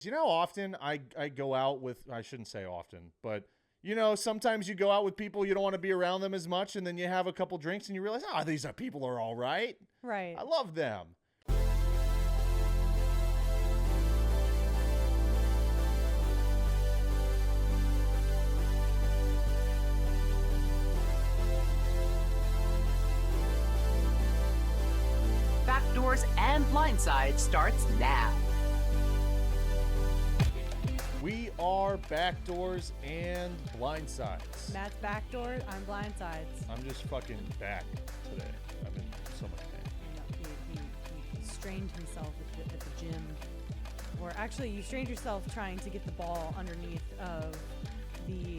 Do you know how often I go out with, I shouldn't say often, but you know, sometimes you go out with people, you don't want to be around them as much, and then you have a couple drinks and you realize, oh, these are people are all right. Right. I love them. Backdoors and Blindsides starts now. We are Backdoors and Blindsides. Matt's Backdoors, I'm Blindsides. I'm just fucking back today. I'm in so much pain. He strained himself at the gym. Or actually, you strained yourself trying to get the ball underneath of the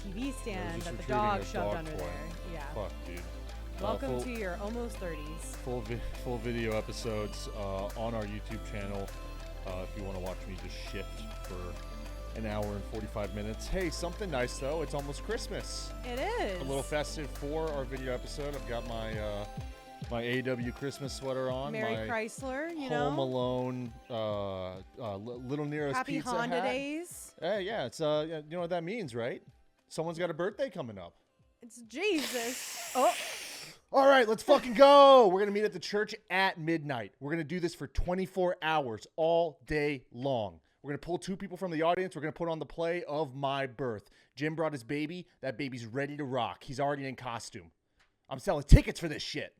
TV stand that the dog shoved under there. Yeah. Fuck, dude. Welcome to your almost 30s. Full video episodes on our YouTube channel. If you want to watch me just shift for an hour and 45 minutes. Hey, something nice though. It's almost Christmas. It is. A little festive for our video episode. I've got my my AW Christmas sweater on. Mary my Chrysler, you Home know. Alone, Little Nero's Happy Pizza Honda hat. days. Hey, yeah, it's you know what that means, right? Someone's got a birthday coming up. It's Jesus. Oh. All right, let's fucking go. We're going to meet at the church at midnight. We're going to do this for 24 hours all day long. We're going to pull two people from the audience. We're going to put on the play of my birth. Jim brought his baby. That baby's ready to rock. He's already in costume. I'm selling tickets for this shit.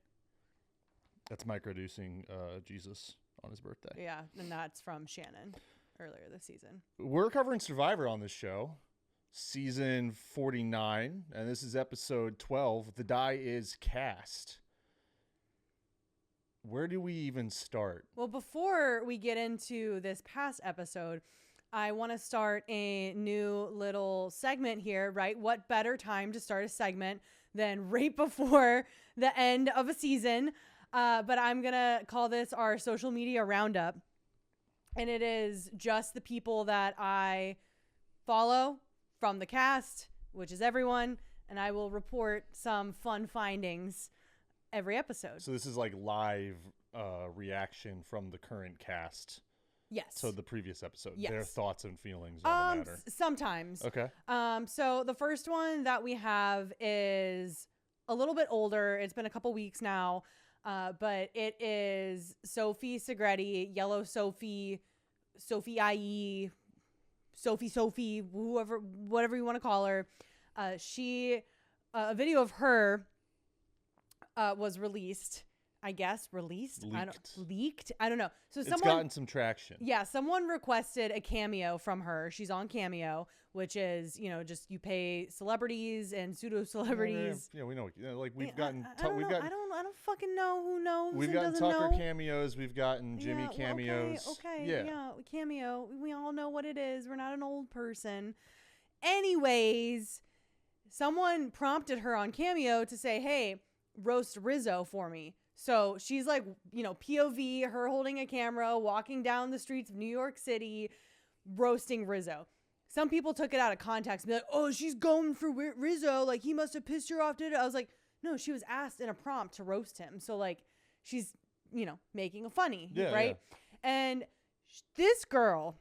That's microdosing Jesus on his birthday. Yeah, and that's from Shannon earlier this season. We're covering Survivor on this show. Season 49, and this is episode 12. The die is cast. Where do we even start? Well, before we get into this past episode, I want to start a new little segment here, right? What better time to start a segment than right before the end of a season? But I'm going to call this our social media roundup. And it is just the people that I follow from the cast, which is everyone, and I will report some fun findings every episode. So this is like live reaction from the current cast. Yes. So the previous episode, yes. Their thoughts and feelings on the matter. Sometimes. Okay. So the first one that we have is a little bit older. It's been a couple weeks now, but it is Sophie Segretti, Yellow Sophie, Sophie IE, Sophie, whatever you want to call her. A video of her was released. I guess released. Leaked. I don't know. So it's gotten some traction. Yeah, someone requested a cameo from her. She's on Cameo, which is just you pay celebrities and pseudo celebrities. Yeah, we know. Like we've I gotten. don't don't fucking know who knows. We've gotten Tucker cameos. We've gotten Jimmy cameos. Okay. Yeah, cameo. We all know what it is. We're not an old person. Anyways, someone prompted her on Cameo to say, "Hey, roast Rizzo for me." So she's like, POV, her holding a camera, walking down the streets of New York City, roasting Rizzo. Some people took it out of context and be like, oh, she's going for Rizzo. Like, he must have pissed her off. I was like, no, she was asked in a prompt to roast him. So, like, she's, making a funny, right? Yeah. And this girl,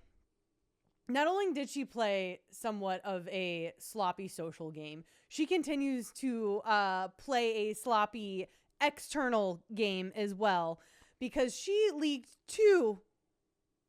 not only did she play somewhat of a sloppy social game, she continues to play a sloppy external game as well, because she leaked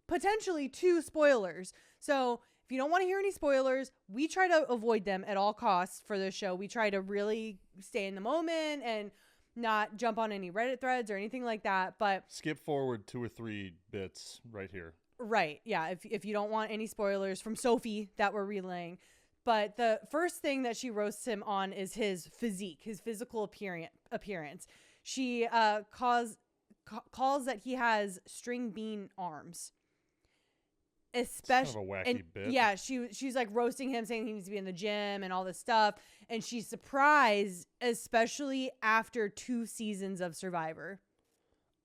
potentially two spoilers. So if you don't want to hear any spoilers, we try to avoid them at all costs for this show. We try to really stay in the moment and not jump on any Reddit threads or anything like that. But skip forward 2 or 3 bits right here. Right. Yeah. If you don't want any spoilers from Sophie that we're relaying. But the first thing that she roasts him on is his physique, his physical appearance. She calls that he has string bean arms. Especially, kind of a wacky bit. Yeah, she's like roasting him, saying he needs to be in the gym and all this stuff. And she's surprised, especially after 2 seasons of Survivor.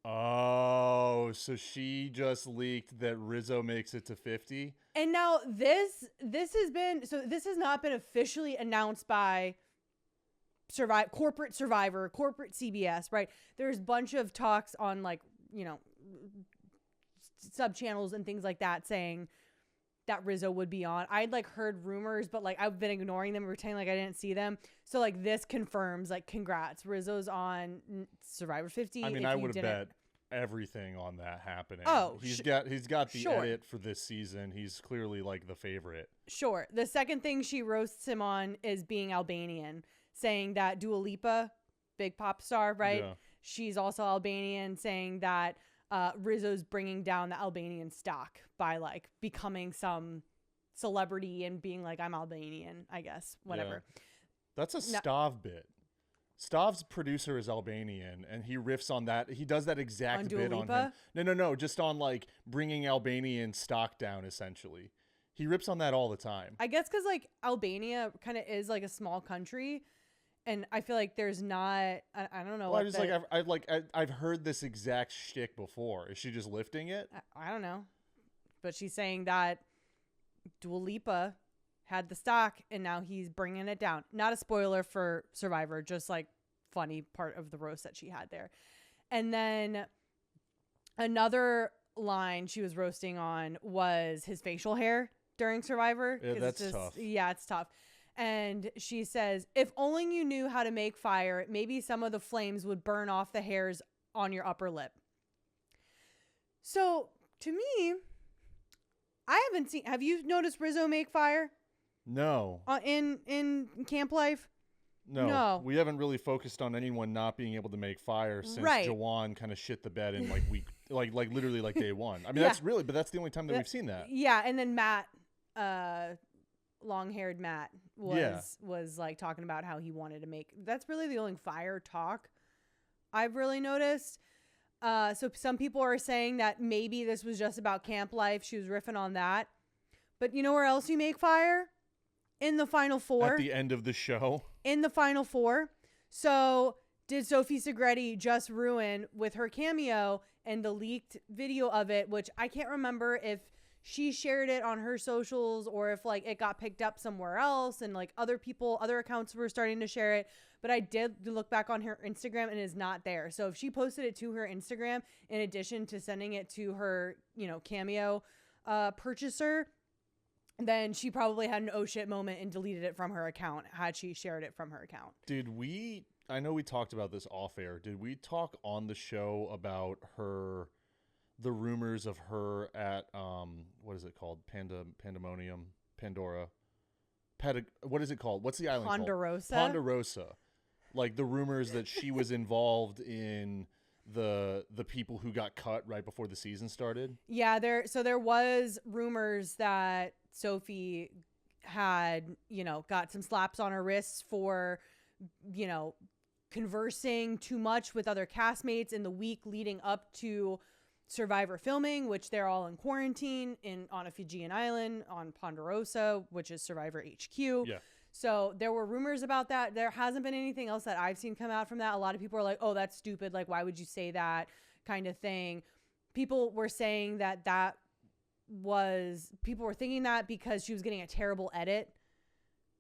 Oh, so she just leaked that Rizzo makes it to 50. And now this has not been officially announced by corporate Survivor, corporate CBS, right? There's a bunch of talks on sub channels and things like that saying that Rizzo would be on. I'd like heard rumors, but like I've been ignoring them and pretending like I didn't see them. So like this confirms, like, congrats, Rizzo's on Survivor 50. I mean, I would have bet everything on that happening. Oh, he's got the sure. edit for this season. He's clearly like the favorite. Sure. The second thing she roasts him on is being Albanian, saying that Dua Lipa, big pop star, right? Yeah. She's also Albanian, saying that Rizzo's bringing down the Albanian stock by like becoming some celebrity and being like, I'm Albanian, I guess, whatever. Yeah. That's a Stav bit. Stav's producer is Albanian, and he riffs on that. He does that exact bit on him. No, just on like bringing Albanian stock down, essentially. He rips on that all the time. I guess because like Albania kind of is like a small country, and I feel like there's not. I don't know. Well, I've heard this exact shtick before. Is she just lifting it? I don't know, but she's saying that Dua Lipa had the stock and now he's bringing it down. Not a spoiler for Survivor, just like funny part of the roast that she had there. And then another line she was roasting on was his facial hair during Survivor. Yeah, that's tough. Yeah, it's tough. And she says, if only you knew how to make fire, maybe some of the flames would burn off the hairs on your upper lip. So to me, I haven't seen, have you noticed Rizzo make fire? No. In camp life? No. We haven't really focused on anyone not being able to make fire since Jawan kind of shit the bed in like week, like literally like day one. I mean, that's the only time that we've seen that. Yeah. And then Matt, long-haired Matt was like talking about how he wanted to make, that's really the only fire talk I've really noticed. So some people are saying that maybe this was just about camp life. She was riffing on that. But you know where else you make fire? In the Final Four. At the end of the show. In the Final Four. So did Sophie Segretti just ruin with her cameo and the leaked video of it, which I can't remember if she shared it on her socials or if like it got picked up somewhere else and like other accounts were starting to share it. But I did look back on her Instagram and it is not there. So if she posted it to her Instagram, in addition to sending it to her, cameo purchaser, then she probably had an oh shit moment and deleted it from her account had she shared it from her account. I know we talked about this off air. Did we talk on the show about the rumors of her at, what is it called? Pandemonium, Pandora. What is it called? What's the island Ponderosa? Called? Ponderosa. Like the rumors that she was involved in the people who got cut right before the season started. Yeah, there was rumors that Sophie had, got some slaps on her wrists for, conversing too much with other castmates in the week leading up to Survivor filming, which they're all in quarantine on a Fijian island on Ponderosa, which is Survivor HQ. Yeah. So there were rumors about that. There hasn't been anything else that I've seen come out from that. A lot of people are like, oh, that's stupid. Like, why would you say that kind of thing? People were saying people were thinking that because she was getting a terrible edit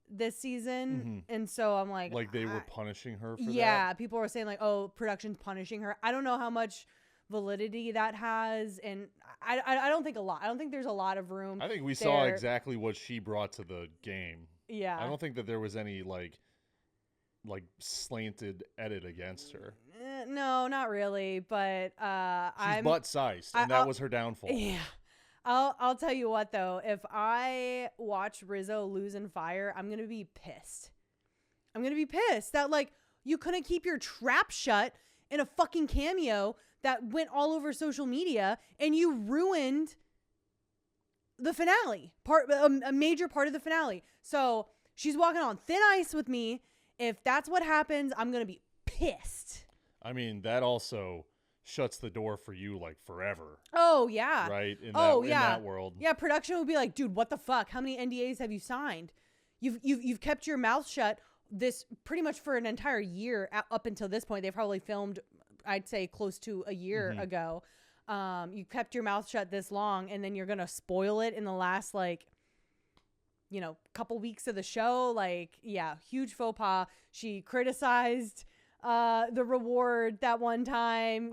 this season. Mm-hmm. And so I'm like they were punishing her for that. Yeah. People were saying like, oh, production's punishing her. I don't know how much validity that has. And I don't think a lot. I don't think there's a lot of room. I think we saw exactly what she brought to the game. Yeah. I don't think that there was any like slanted edit against her. No, not really. But she's butt-sized, and that was her downfall. Yeah. I'll tell you what though, if I watch Rizzo lose in fire, I'm gonna be pissed. I'm gonna be pissed that like you couldn't keep your trap shut in a fucking cameo that went all over social media, and you ruined the finale a major part of the finale. So she's walking on thin ice with me. If that's what happens, I'm gonna be pissed. I mean, that also shuts the door for you like forever. Oh yeah. Right? In that world. Yeah, production would be like, dude, what the fuck? How many NDAs have you signed? You've kept your mouth shut this pretty much for an entire year up until this point. They probably filmed, I'd say, close to a year ago. You kept your mouth shut this long, and then you're gonna spoil it in the last couple weeks of the show. Like, yeah, huge faux pas. She criticized the reward that one time.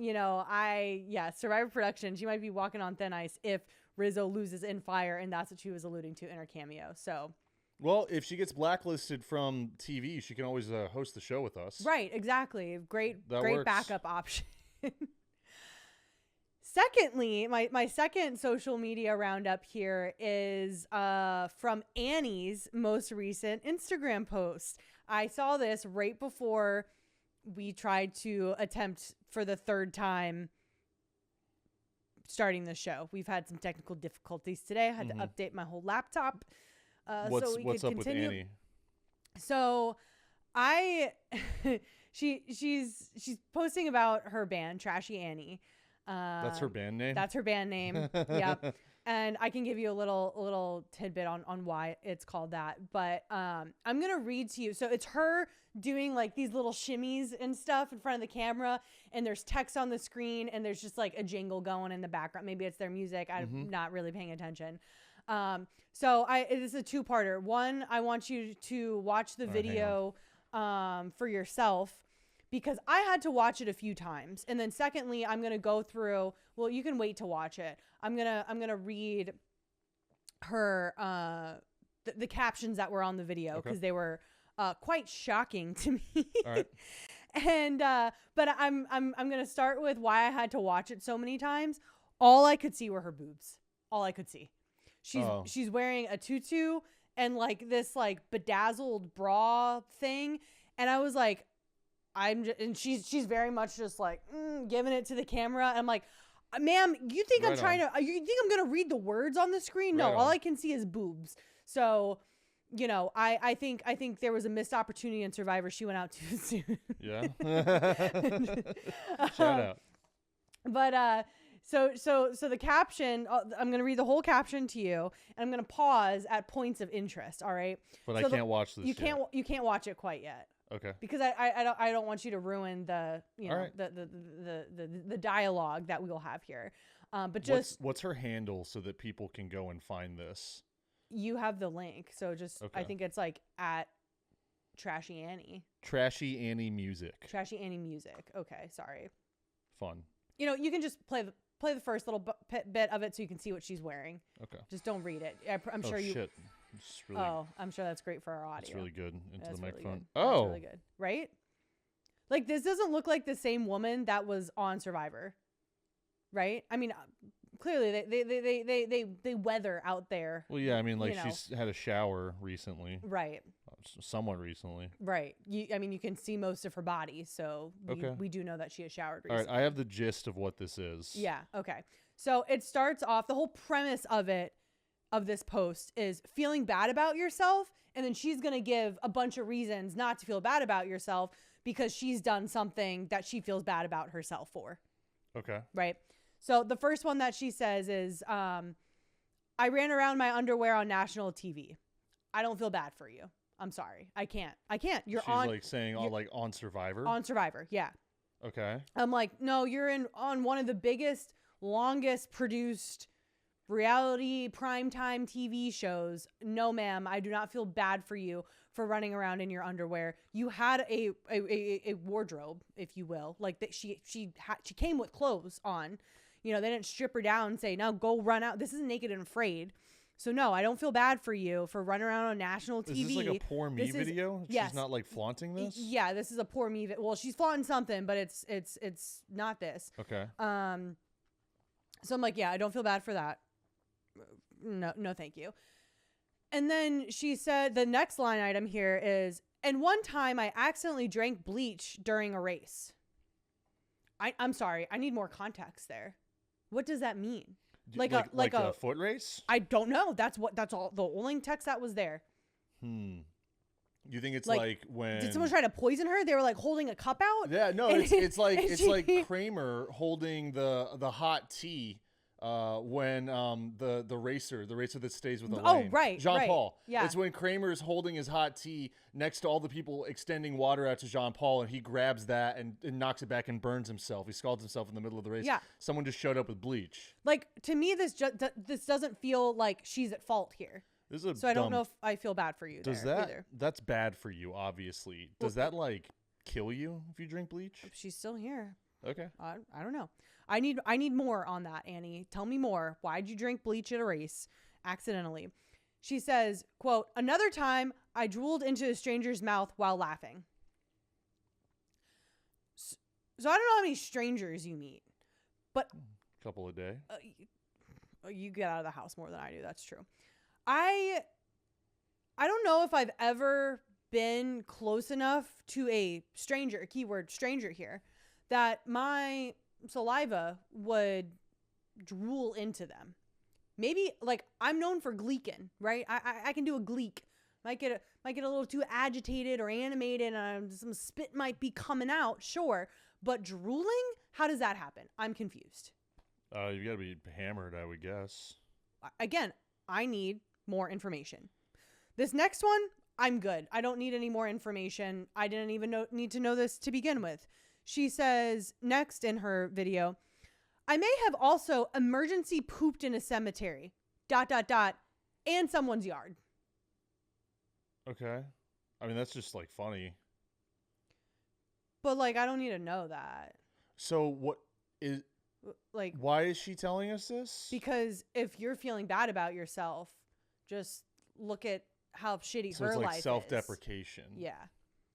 Survivor production, she might be walking on thin ice if Rizzo loses in fire, and that's what she was alluding to in her cameo. So, well, if she gets blacklisted from TV, she can always host the show with us. right, exactly. Great Works. backup option. Secondly, my second social media roundup here is from Annie's most recent Instagram post. I saw this right before we tried to attempt for the third time starting the show. We've had some technical difficulties today. I had to update my whole laptop so we what's could up continue. with Annie? So she's posting about her band, Trashy Annie. That's her band name? That's her band name. Yep. And I can give you a little tidbit on why it's called that. But I'm going to read to you. So it's her doing like these little shimmies and stuff in front of the camera. And there's text on the screen. And there's just like a jingle going in the background. Maybe it's their music. I'm not really paying attention. So this is a two-parter. One, I want you to watch the video for yourself, because I had to watch it a few times. And then secondly, I'm going to go through, well, you can wait to watch it. I'm going to read her, the captions that were on the video, because they were quite shocking to me. All right. And, but I'm going to start with why I had to watch it so many times. All I could see were her boobs. All I could see. She's wearing a tutu and like this like bedazzled bra thing. And I was like, and she's very much just like giving it to the camera. And I'm like, ma'am, you think I'm trying to, you think I'm going to read the words on the screen? No, all I can see is boobs. So, you know, I think there was a missed opportunity in Survivor. She went out too soon. Yeah. Shout out. But, so the caption, I'm going to read the whole caption to you, and I'm going to pause at points of interest. All right. But so I can't watch this. You can't watch it quite yet. Okay. Because I don't want you to ruin the right. the dialogue that we will have here. But just what's her handle so that people can go and find this? You have the link, so just I think it's like at Trashy Annie. Trashy Annie Music. Trashy Annie Music. Okay, sorry. Fun. You know, you can just play the first little bit of it so you can see what she's wearing. Okay. Just don't read it. I'm sure you. Shit. Really, I'm sure that's great for our audio. It's really good into That's the really microphone. good. Oh, that's really good, right? Like this doesn't look like the same woman that was on Survivor, right? I mean, clearly they weather out there. Well, yeah, I mean, like she's had a shower recently, right? Somewhat recently, right? I mean, you can see most of her body, so we do know that she has showered recently. All right, I have the gist of what this is. Yeah. Okay. So it starts off. The whole premise of this post is feeling bad about yourself, and then she's going to give a bunch of reasons not to feel bad about yourself because she's done something that she feels bad about herself for. Okay. Right? So the first one that she says is, I ran around my underwear on national TV. I don't feel bad for you. I'm sorry. I can't. She's like saying on Survivor? On Survivor, yeah. Okay. I'm like, no, you're on one of the biggest, longest produced reality primetime TV shows. No, ma'am, I do not feel bad for you for running around in your underwear. You had a wardrobe, if you will, like that. She came with clothes on. You know, they didn't strip her down and say, "Now go run out." This is Naked and Afraid. So no, I don't feel bad for you for running around on national TV. Is this like a poor me video? Yes. She's not like flaunting this? Yeah, this is a poor me. Well, she's flaunting something, but it's not this. Okay. So I'm like, yeah, I don't feel bad for that. No, thank you. And then she said the next line item here is, and one time I accidentally drank bleach during a race. I'm sorry. I need more context there. What does that mean? Like a foot race? I don't know. That's all. The only text that was there. You think it's like when did someone try to poison her? They were like holding a cup out. Yeah, no, it's like Kramer holding the hot tea when the racer that stays with Elaine. Oh, right, Jean Paul. Yeah, it's when Kramer's holding his hot tea next to all the people extending water out to Jean Paul, and he grabs that and knocks it back and burns himself. He scalds himself in the middle of the race. Yeah, someone just showed up with bleach. Like, to me, this doesn't feel like she's at fault here. So I don't know if I feel bad for you. That's bad for you, obviously. Does that like kill you if you drink bleach? She's still here. Okay. I don't know. I need more on that, Annie. Tell me more. Why'd you drink bleach at a race accidentally? She says, quote, another time I drooled into a stranger's mouth while laughing. So I don't know how many strangers you meet, but Couple a day. You get out of the house more than I do. That's true. I don't know if I've ever been close enough to a stranger, keyword stranger here, that my saliva would drool into them. Maybe like I'm known for gleeking, right? I can do a gleek. Might get a little too agitated or animated, and some spit might be coming out, sure. But drooling, how does that happen? I'm confused. You gotta be hammered, I would guess. Again, I need more information. This next one, I'm good. I don't need any more information. I didn't even need to know this to begin with. She says next in her video, I may have also emergency pooped in a cemetery, ... and someone's yard. Okay. I mean, that's just like funny. But like, I don't need to know that. So what is, like, why is she telling us this? Because if you're feeling bad about yourself, just look at how shitty So her it's like life is. self-deprecation. Yeah.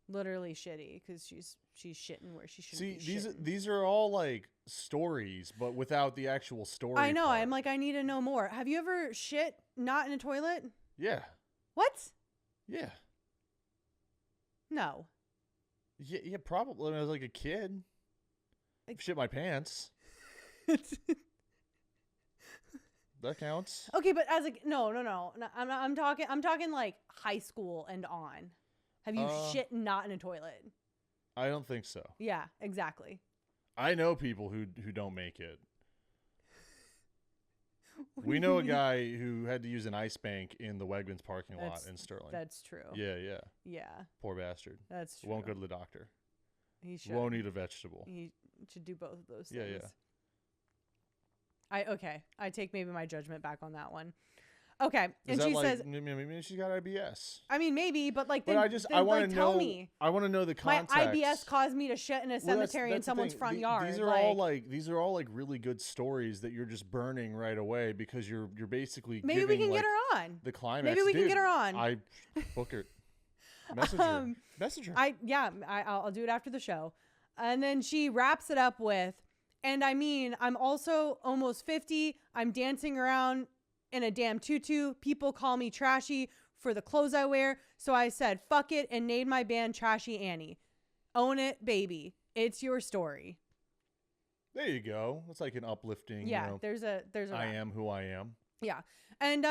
Literally shitty because she's shitting where she shouldn't be See, shitting. these are all like stories, but without the actual story. I know. part. I'm like, I need to know more. Have you ever shit not in a toilet? Yeah. What? Yeah. No. Yeah, probably. When I was like a kid. Like- Shit my pants. That counts. Okay, but as a no. I'm talking like high school and on. Have you shit not in a toilet? I don't think so. Yeah, exactly. I know people who don't make it. What do We you know a mean? guy who had to use an ice bank in the Wegmans parking lot in Sterling. That's true. Yeah. Yeah, Poor bastard. that's true. Won't go to the doctor. He should. Won't eat a vegetable. He should do both of those Yeah, things. yeah. I take maybe my judgment back on that one. Okay, Is and that she like, says, maybe she's got IBS. I mean, maybe, but like, But then, I want like, to tell know. me. I want to know the My context. IBS caused me to shit in a Well, cemetery in that's the someone's thing. front yard. These are all like really good stories that you're just burning right away because you're basically maybe we giving, can like, get her on. the climax. Maybe we can Dude, get her on. I book her. Message her. I'll do it after the show. And then she wraps it up with, and I mean, I'm also almost 50. I'm dancing around in a damn tutu. People call me trashy for the clothes I wear. So I said, fuck it, and named my band Trashy Annie. Own it, baby. It's your story. There you go. It's like an uplifting. Yeah, You know, there's a I wrap. am who I am. Yeah. And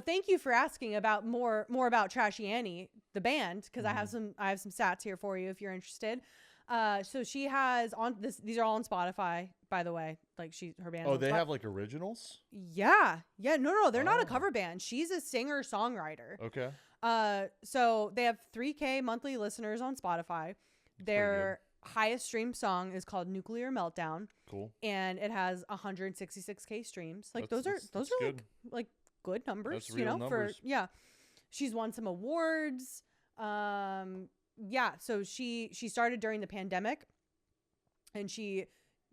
thank you for asking about more about Trashy Annie, the band, because I have some stats here for you if you're interested. So she has these are all on Spotify, by the way. Like her band. Oh, they have like originals? Yeah. No, they're not a cover band. She's a singer-songwriter. Okay. So they have 3K monthly listeners on Spotify. Their highest streamed song is called Nuclear Meltdown. Cool. And it has 166K streams. Like those are good. like good numbers, That's real numbers. She's won some awards. So she started during the pandemic, and she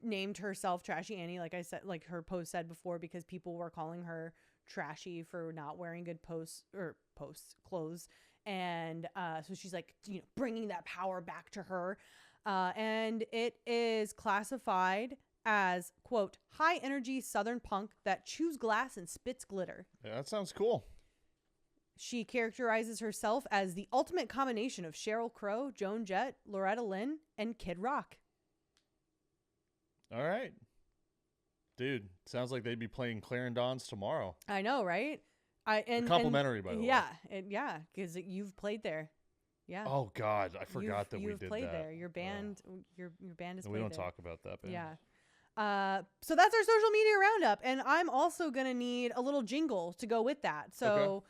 named herself Trashy Annie, like I said, like her post said before, because people were calling her trashy for not wearing good clothes. And so she's like, bringing that power back to her. And it is classified as, quote, high energy Southern punk that chews glass and spits glitter. Yeah, that sounds cool. She characterizes herself as the ultimate combination of Sheryl Crow, Joan Jett, Loretta Lynn, and Kid Rock. All right. Dude, sounds like they'd be playing Clarendon's tomorrow. I know, right? Complimentary, by the way. Yeah, because you've played there. Yeah. Oh God, I forgot that we did You've played that. there. Your band, your band is. We don't talk about that. Band. Yeah. So that's our social media roundup, and I'm also gonna need a little jingle to go with that. So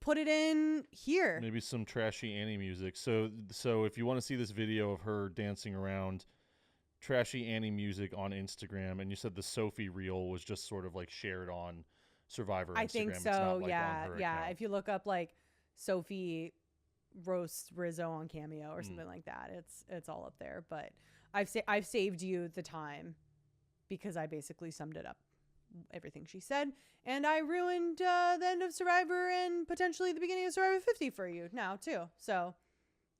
put it in here. Maybe some Trashy Annie music. So if you want to see this video of her dancing around, Trashy Annie music on Instagram, and you said the Sophie reel was just sort of like shared on Survivor Instagram. I think It's so. not, like, Yeah. on her Yeah. account. If you look up like Sophie roasts Rizzo on Cameo or something like that, it's all up there. But I've saved you the time because I basically summed it up, everything she said, and I ruined the end of Survivor and potentially the beginning of Survivor 50 for you now too. So,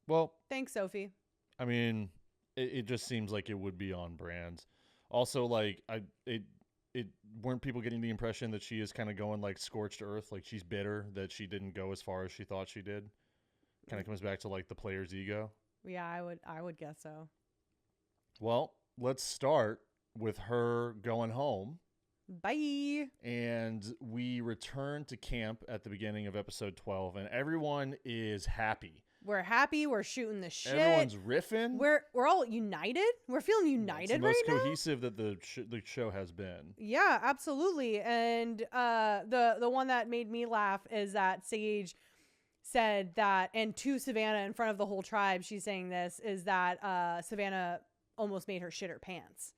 Well, thanks, Sophie. I mean, it just seems like it would be on brand. Also, like it weren't people getting the impression that she is kind of going like scorched earth, like she's bitter that she didn't go as far as she thought she did. Kind of comes back to like the player's ego. Yeah, I would guess so. Well, let's start with her going home. Bye. And we return to camp at the beginning of episode 12, and everyone is happy. We're happy. We're shooting the shit. Everyone's riffing. We're all united. We're feeling united it's the most right now. cohesive that the show has been. Yeah, absolutely. And the one that made me laugh is that Sage said that, and to Savannah in front of the whole tribe, she's saying this, is that Savannah almost made her shit her pants.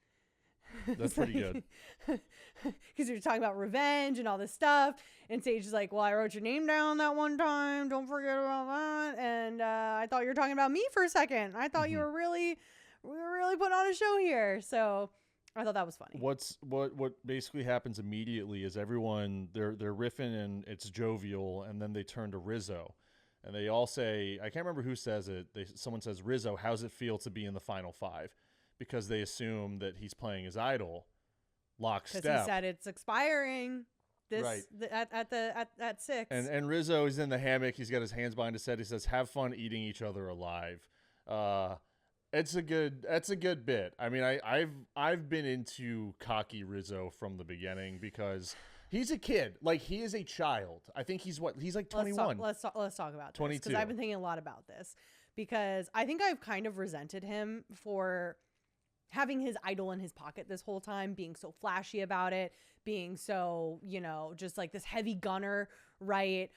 That's pretty good. Because you're talking about revenge and all this stuff. And Sage is like, well, I wrote your name down that one time. Don't forget about that. And I thought you were talking about me for a second. I thought we were really putting on a show here. So I thought that was funny. What basically happens immediately is everyone, they're riffing and it's jovial. And then they turn to Rizzo. And they all say, I can't remember who says it. Someone says, Rizzo, how's it feel to be in the final five? Because they assume that he's playing his idol lockstep. Because he said it's expiring Right. at 6. And Rizzo is in the hammock. He's got his hands behind his head. He says, "Have fun eating each other alive." That's a good bit. I mean, I've been into cocky Rizzo from the beginning because he's a kid. Like, he is a child. I think he's like 21. Let's talk about this. 22. Because I've been thinking a lot about this. Because I think I've kind of resented him for having his idol in his pocket this whole time, being so flashy about it, being so, just like this heavy gunner, right?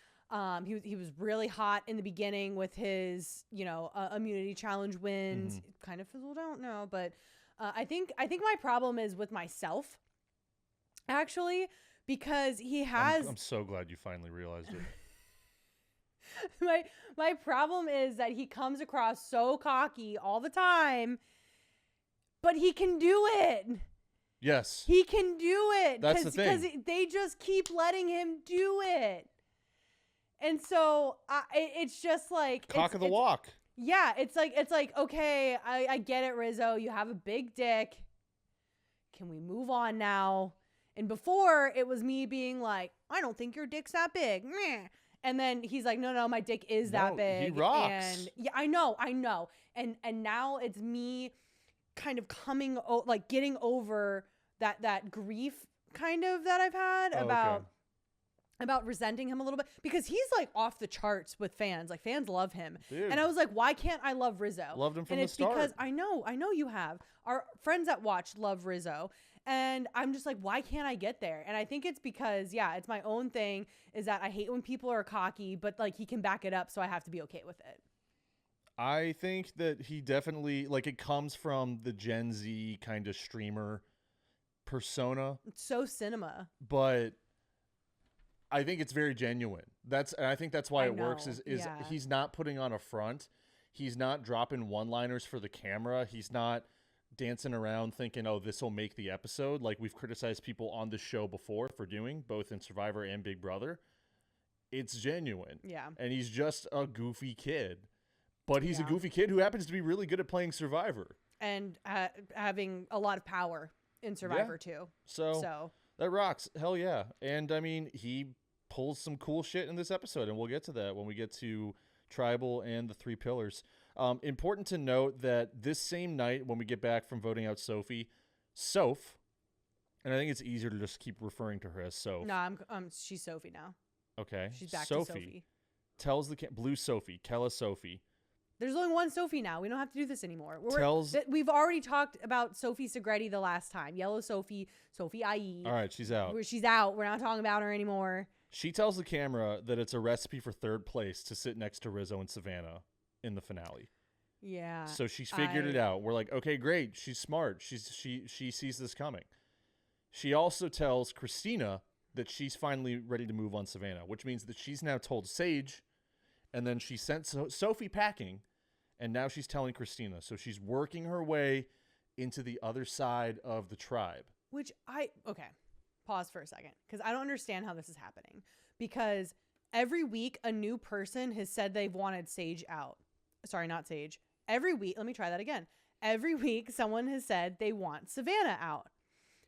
He was really hot in the beginning with his, immunity challenge wins. Mm-hmm. It kind of fizzled out now, but I think my problem is with myself, actually, because he has. I'm so glad you finally realized it. My problem is that he comes across so cocky all the time, but he can do it. Yes. He can do it. That's the thing. Because they just keep letting him do it. And so it's just like Cock of the walk. Yeah, it's like okay, I get it, Rizzo. You have a big dick. Can we move on now? And before it was me being like, I don't think your dick's that big. Meh. And then he's like, no, my dick is that big. He rocks. And yeah, I know. And now it's me kind of getting over that grief kind of that I've had about resenting him a little bit, because he's like off the charts with fans. Like, fans love him. Dude. And I was like, why can't I love Rizzo? Loved him from and the it's start. because I know you have. Our friends that watch love Rizzo. And I'm just like, why can't I get there? And I think it's because, it's my own thing, is that I hate when people are cocky, but like he can back it up, so I have to be okay with it. I think that he definitely, like, it comes from the Gen Z kind of streamer persona. It's so cinema. But I think it's very genuine. And I think that's why it works is yeah. He's not putting on a front. He's not dropping one-liners for the camera. He's not dancing around thinking, oh, this will make the episode, like we've criticized people on the show before for doing, both in Survivor and Big Brother. It's genuine. Yeah. And he's just a goofy kid. But he's a goofy kid who happens to be really good at playing Survivor. And having a lot of power in Survivor, too. So that rocks. Hell yeah. And, I mean, he pulls some cool shit in this episode, and we'll get to that when we get to Tribal and the 3 Pillars. Important to note that this same night, when we get back from voting out Sophie, Soph, and I think it's easier to just keep referring to her as Soph. No, she's Sophie now. Okay. She's back Sophie to Sophie. Tells the Blue Sophie, Kella Sophie. There's only one Sophie now. We don't have to do this anymore. We've already talked about Sophie Segretti the last time. Yellow Sophie, Sophie IE. All right, she's out. She's out. We're not talking about her anymore. She tells the camera that it's a recipe for third place to sit next to Rizzo and Savannah in the finale. Yeah. So she's figured it out. We're like, okay, great. She's smart. She sees this coming. She also tells Christina that she's finally ready to move on Savannah, which means that she's now told Sage, and then she sent Sophie packing, and now she's telling Christina. So she's working her way into the other side of the tribe. Okay, pause for a second, because I don't understand how this is happening. Because every week a new person has said they've wanted Sage out. Sorry, not Sage. Every week, let me try that again. Every week someone has said they want Savannah out.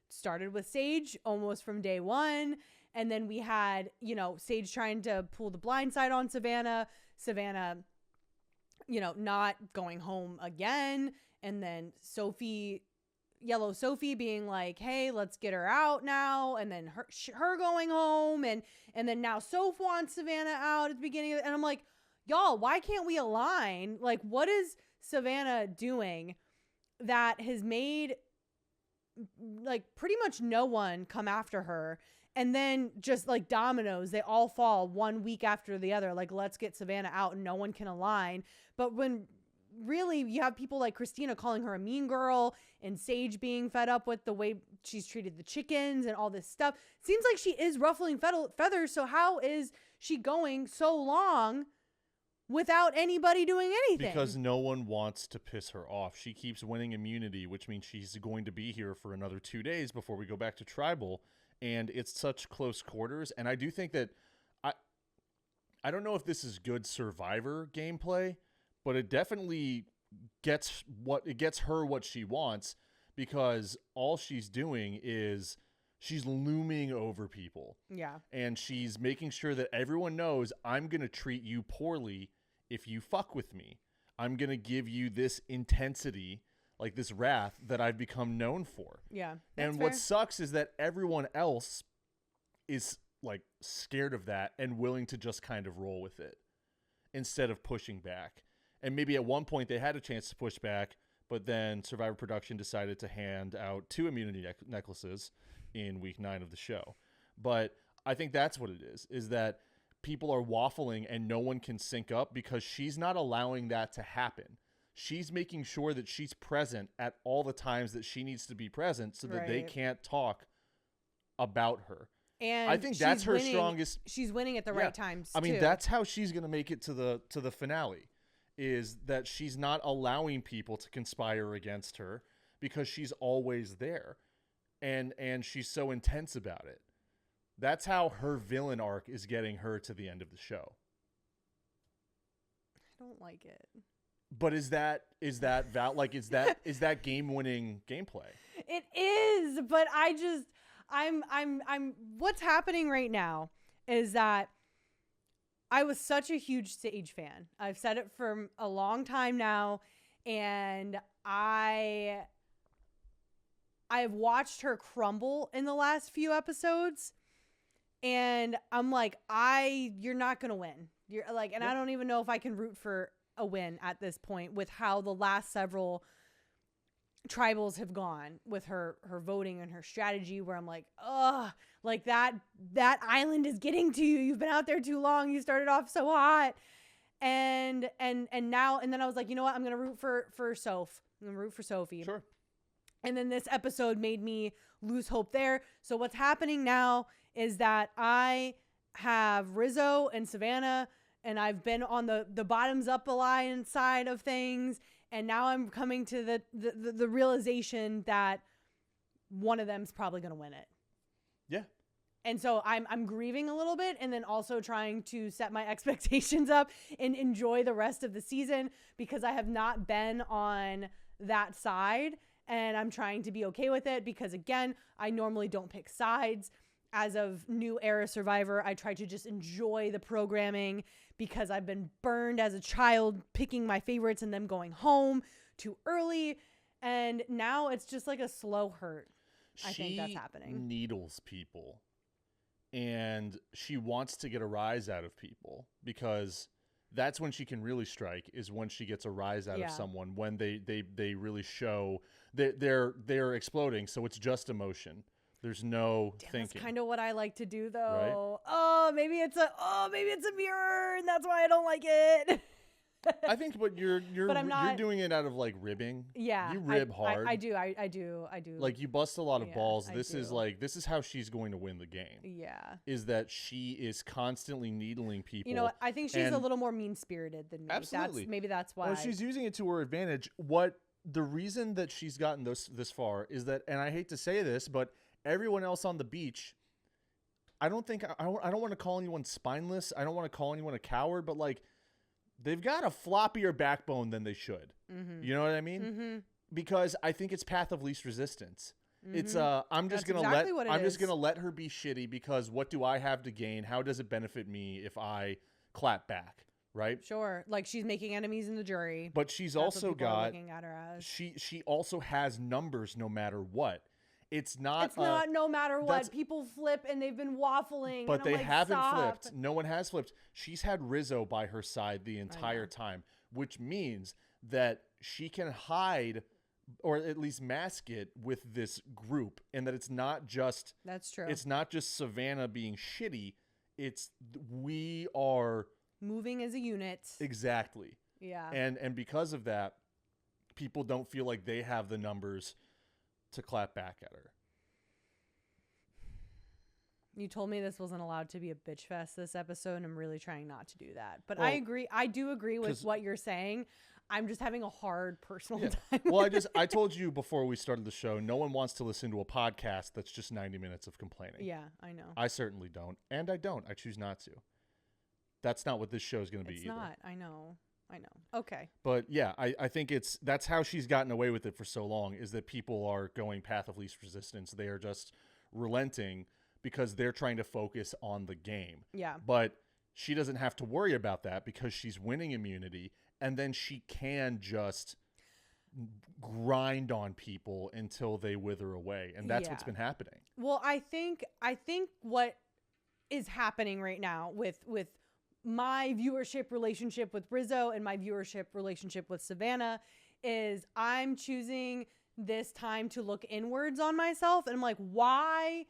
Started with Sage almost from day one. And then we had, Sage trying to pull the blind side on Savannah. Savannah, not going home again. And then Yellow Sophie being like, hey, let's get her out now. And then her going home. And then now Soph wants Savannah out at the beginning of it. And I'm like, y'all, why can't we align? Like, what is Savannah doing that has made like pretty much no one come after her? And then just like dominoes, they all fall one week after the other. Like, let's get Savannah out and no one can align. But when really you have people like Christina calling her a mean girl and Sage being fed up with the way she's treated the chickens and all this stuff. Seems like she is ruffling feathers. So how is she going so long without anybody doing anything? Because no one wants to piss her off. She keeps winning immunity, which means she's going to be here for another 2 days before we go back to Tribal. And it's such close quarters. And I do think that I don't know if this is good Survivor gameplay, but it definitely gets her what she wants, because all she's doing is she's looming over people. Yeah. And she's making sure that everyone knows, I'm going to treat you poorly if you fuck with me. I'm going to give you this intensity, like this wrath that I've become known for. Yeah. And what sucks is that everyone else is like scared of that and willing to just kind of roll with it instead of pushing back. And maybe at one point they had a chance to push back, but then Survivor Production decided to hand out 2 immunity necklaces in week 9 of the show. But I think that's what it is that people are waffling and no one can sync up because she's not allowing that to happen. She's making sure that she's present at all the times that she needs to be present so that they can't talk about her. And I think that's her strongest. She's winning at the right times. I mean, that's how she's going to make it to the finale, is that she's not allowing people to conspire against her because she's always there. And she's so intense about it. That's how her villain arc is getting her to the end of the show. I don't like it. But is that game winning gameplay? It is, but I'm what's happening right now is that I was such a huge Sage fan. I've said it for a long time now, and I have watched her crumble in the last few episodes, and I'm like, you're not gonna win. You're like, and I don't even know if I can root for a win at this point with how the last several tribals have gone with her voting and her strategy, where I'm like, like that island is getting to you. You've been out there too long. You started off so hot. And now, and then I was like, you know what? I'm going to root for Soph. I'm going to root for Sophie. Sure. And then this episode made me lose hope there. So what's happening now is that I have Rizzo and Savannah, and I've been on the bottoms up alliance side of things. And now I'm coming to the realization that one of them's probably going to win it. Yeah. And so I'm grieving a little bit, and then also trying to set my expectations up and enjoy the rest of the season, because I have not been on that side, and I'm trying to be okay with it, because again, I normally don't pick sides. As of New Era Survivor, I try to just enjoy the programming, because I've been burned as a child picking my favorites and them going home too early. And now it's just like a slow hurt. I think that's happening. She needles people, and she wants to get a rise out of people, because that's when she can really strike, is when she gets a rise out of someone, when they really show that they're exploding. So it's just emotion. There's no thinking. That's kind of what I like to do, though. Right? Oh, maybe it's a mirror, and that's why I don't like it. I think, but you're doing it out of like ribbing. Yeah, you rib hard. I do. Like, you bust a lot of balls. This do. is how she's going to win the game. Yeah, is that she is constantly needling people. You know what? I think she's a little more mean spirited than me. Absolutely. Maybe that's why. Well, she's using it to her advantage. What the reason that she's gotten this far is that, and I hate to say this, but everyone else on the beach, I don't want to call anyone spineless. I don't want to call anyone a coward, but like they've got a floppier backbone than they should. Mm-hmm. You know what I mean? Mm-hmm. Because I think it's path of least resistance. Mm-hmm. It's I'm just That's gonna exactly what it I'm just is. gonna let her be shitty because what do I have to gain? How does it benefit me if I clap back? Right? Sure. Like she's making enemies in the jury. But she's That's also what people are got looking at her as. she also has numbers no matter what. It's not no matter that's- what. People flip and they've been waffling. but and they I'm like, haven't stop. flipped. No one has flipped. She's had Rizzo by her side the entire time, which means that she can hide or at least mask it with this group, and that it's not just That's true. It's not just Savannah being shitty. It's we are Moving as a unit. exactly. Yeah. And because of that, people don't feel like they have the numbers to clap back at her. You told me this wasn't allowed to be a bitch fest this episode, and I'm really trying not to do that. But Well, I agree. I do agree with 'cause- what you're saying. I'm just having a hard personal Yeah. time. Well, I told you before we started the show, no one wants to listen to a podcast that's just 90 minutes of complaining. Yeah, I know. I certainly don't. And I don't. I choose not to. That's not what this show is going to be It's either. not. I know. Okay. But yeah, I think that's how she's gotten away with it for so long, is that people are going path of least resistance. They are just relenting because they're trying to focus on the game. Yeah. But she doesn't have to worry about that because she's winning immunity, and then she can just grind on people until they wither away, and that's what's Yeah. been happening. Well, I think what is happening right now with my viewership relationship with Rizzo and my viewership relationship with Savannah is I'm choosing this time to look inwards on myself, and I'm like, why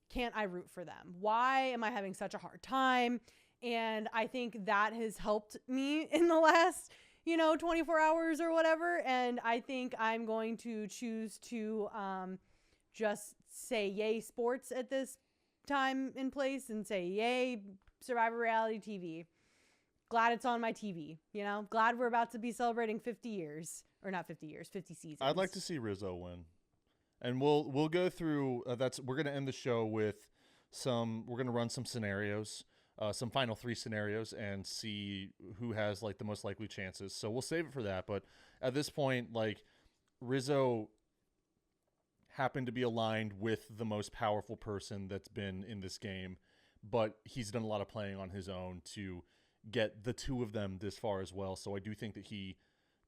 can't I root for them? Why am I having such a hard time? And I think that has helped me in the last 24 hours or whatever. And I think I'm going to choose to just say yay sports at this time and place and say yay Survivor reality TV. Glad it's on my TV, glad we're about to be celebrating 50 years or not 50 years, 50 seasons. I'd like to see Rizzo win. And we'll go through we're going to end the show with we're going to run some scenarios, some final 3 scenarios, and see who has like the most likely chances. So we'll save it for that. But at this point, like, Rizzo happened to be aligned with the most powerful person that's been in this game, but he's done a lot of playing on his own to get the two of them this far as well. So I do think that he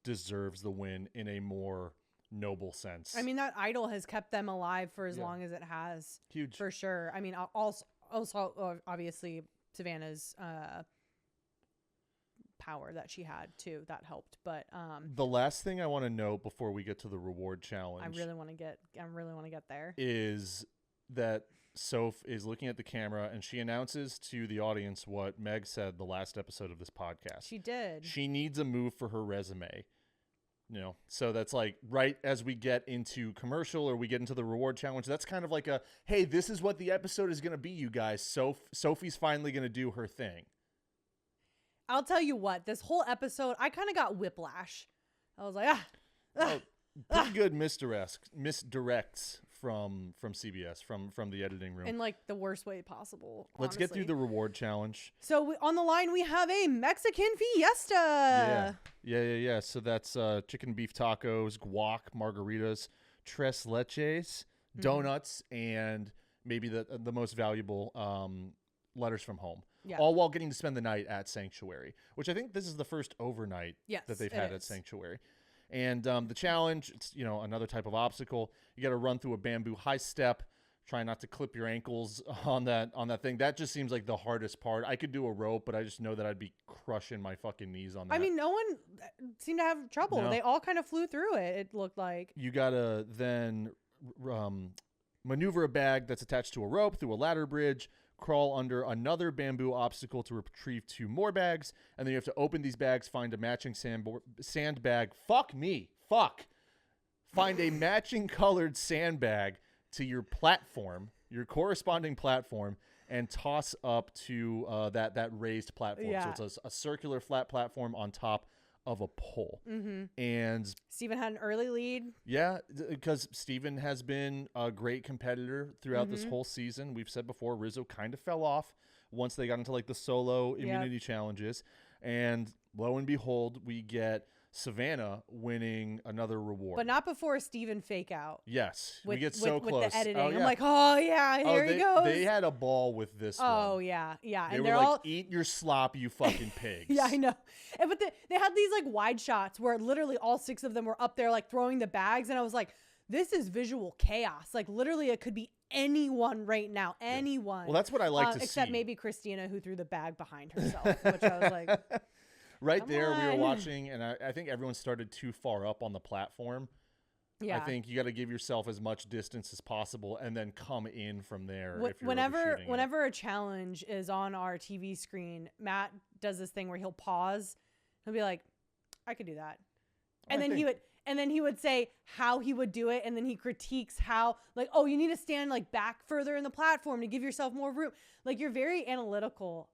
deserves the win in a more noble sense. I mean, that idol has kept them alive for as Yeah. long as it has. Huge. For sure. I mean, also obviously Savannah's power that she had too, that helped. But The last thing I want to note before we get to the reward challenge I really want to get there. is that Soph is looking at the camera and she announces to the audience what Meg said the last episode of this podcast. She did. She needs a move for her resume. So that's like right as we get into commercial or we get into the reward challenge, that's kind of like a, hey, this is what the episode is going to be, you guys. Sophie's finally going to do her thing. I'll tell you what, this whole episode, I kind of got whiplash. I was like, Pretty good misdirects from CBS, from the editing room. in like the worst way possible. Let's get through honestly. the reward challenge. So on the line, we have a Mexican fiesta. Yeah. So that's chicken beef tacos, guac, margaritas, tres leches, donuts, and maybe the most valuable letters from home. Yeah. All while getting to spend the night at Sanctuary, which I think this is the first overnight Yes, that they've it had at is. Sanctuary. And the challenge, it's another type of obstacle. You got to run through a bamboo high step. Try not to clip your ankles on that thing. That just seems like the hardest part. I could do a rope, but I just know that I'd be crushing my fucking knees on that. I mean, no one seemed to have trouble. No. They all kind of flew through it, it looked like. You got to then maneuver a bag that's attached to a rope through a ladder bridge, crawl under another bamboo obstacle to retrieve 2 more bags, and then you have to open these bags, find a matching sandbag. Fuck me. Find a matching colored sandbag to your platform, your corresponding platform, and toss up to that raised platform. Yeah. So it's a circular flat platform on top of a poll. Mm-hmm. And Steven had an early lead. Yeah, because Steven has been a great competitor throughout this whole season. We've said before, Rizzo kind of fell off once they got into like the solo immunity challenges. And lo and behold, we get Savannah winning another reward. But not before Steven fake out. Yes, we get so close. With the editing. Oh, yeah. I'm like, oh, yeah, here he goes. They had a ball with this one. Oh, yeah, yeah. They and were they're like, all... eat your slop, you fucking pigs. Yeah, I know. But they had these like wide shots where literally all 6 of them were up there like throwing the bags. And I was like, this is visual chaos. Like literally it could be anyone right now. Anyone. Well, that's what I like to see. Except maybe Christina, who threw the bag behind herself, which I was like... Right there, we were watching, and I think everyone started too far up on the platform. Yeah. I think you got to give yourself as much distance as possible and then come in from there. If you're whenever a challenge is on our TV screen, Matt does this thing where he'll pause. He'll be like, I could do that. And then he would say how he would do it, and then he critiques how, like, oh, you need to stand like back further in the platform to give yourself more room. Like, you're very analytical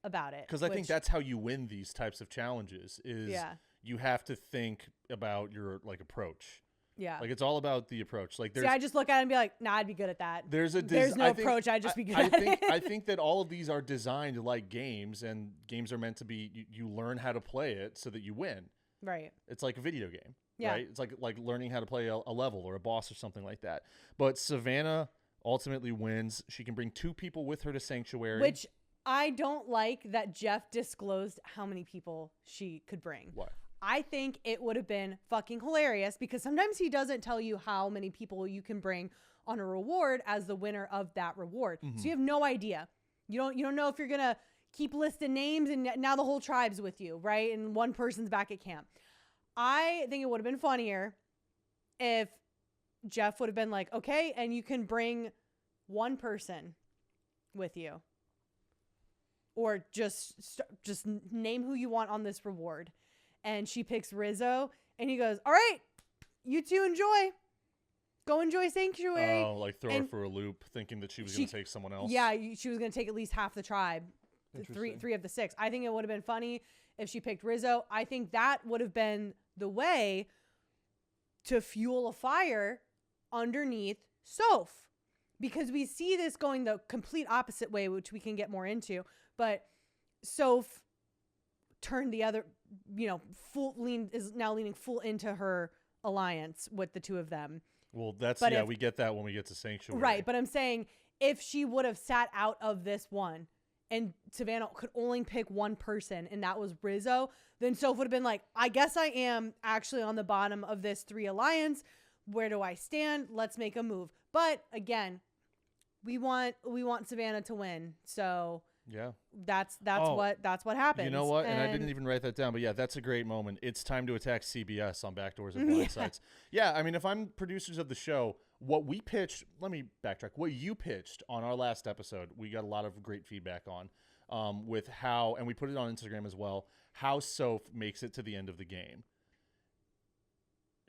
about it. Because I think that's how you win these types of challenges is you have to think about your like approach. Yeah. Like it's all about the approach. Like I just look at it and be like, nah, I'd be good at that. There's no approach, I'd just be good at it. I think that all of these are designed like games, and games are meant to be you learn how to play it so that you win. Right. It's like a video game. Yeah. Right? It's like learning how to play a level or a boss or something like that. But Savannah ultimately wins. She can bring 2 people with her to Sanctuary. Which I don't like that Jeff disclosed how many people she could bring. What? I think it would have been fucking hilarious because sometimes he doesn't tell you how many people you can bring on a reward as the winner of that reward. So you have no idea. You don't know if you're going to keep listing names and now the whole tribe's with you, right? And one person's back at camp. I think it would have been funnier if Jeff would have been like, okay, and you can bring one person with you. Or just name who you want on this reward. And she picks Rizzo. And he goes, all right, you 2 enjoy. Go enjoy Sanctuary. Oh, like throw her for a loop, thinking that she was going to take someone else. Yeah, she was going to take at least half the tribe. 3 of the 6. I think it would have been funny if she picked Rizzo. I think that would have been the way to fuel a fire underneath Soph. Because we see this going the complete opposite way, which we can get more into. But Soph turned the other, is now leaning full into her alliance with the 2 of them. Well, we get that when we get to Sanctuary. Right, but I'm saying if she would have sat out of this one and Savannah could only pick one person and that was Rizzo, then Soph would have been like, I guess I am actually on the bottom of this 3 alliance. Where do I stand? Let's make a move. But again, we want Savannah to win. So yeah, that's what happens. You know what? And I didn't even write that down, but yeah, that's a great moment. It's time to attack CBS on Backdoors and Blindsides. Yeah, I mean, if I'm producers of the show, what we pitched, let me backtrack. What you pitched on our last episode, we got a lot of great feedback on with how, and we put it on Instagram as well, how Soph makes it to the end of the game.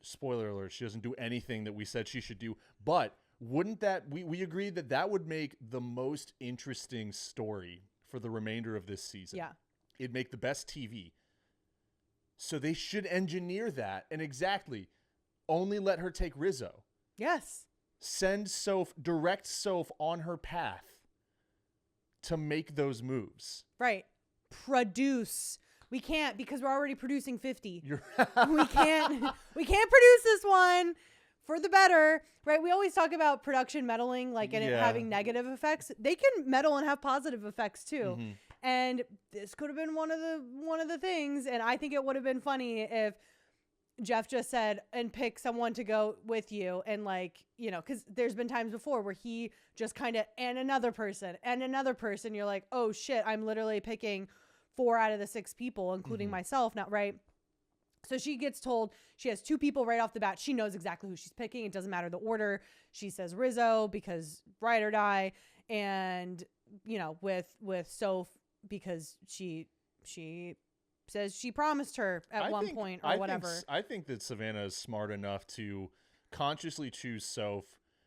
Spoiler alert, she doesn't do anything that we said she should do, but wouldn't that, we agreed that would make the most interesting story for the remainder of this season. Yeah. It'd make the best TV. So they should engineer that and only let her take Rizzo. Yes. Send direct Soph on her path to make those moves. Right. Produce. We can't because we're already producing 50. We can't produce this one for the better, right? We always talk about production meddling, like and it having negative effects. They can meddle and have positive effects too. Mm-hmm. And this could have been one of the things. And I think it would have been funny if Jeff just said and pick someone to go with you, and because there's been times before where he just kind of and another person. You're like, oh shit, I'm literally picking 4 out of the 6 people, including myself. Not right. So she gets told she has 2 people right off the bat. She knows exactly who she's picking. It doesn't matter the order. She says Rizzo because ride or die. And, with Soph because she says she promised her at one point or whatever. I think that Savannah is smart enough to consciously choose Soph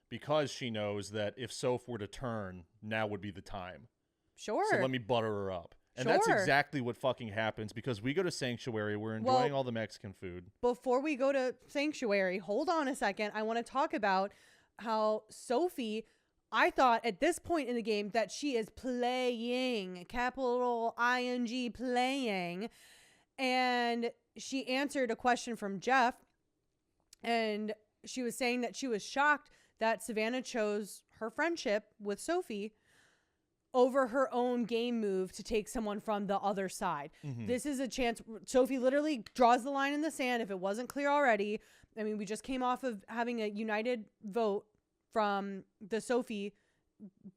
because she knows that if Soph were to turn, now would be the time. Sure. So let me butter her up. And that's Sure. exactly what fucking happens because we go to Sanctuary. We're enjoying all the Mexican food. Before we go to Sanctuary, hold on a second. I want to talk about how Sophie, I thought at this point in the game that she is playing, capital ING, playing. And she answered a question from Jeff. And she was saying that she was shocked that Savannah chose her friendship with Sophie over her own game move to take someone from the other side. Mm-hmm. This is a chance. Sophie literally draws the line in the sand if it wasn't clear already. I mean, we just came off of having a united vote from the Sophie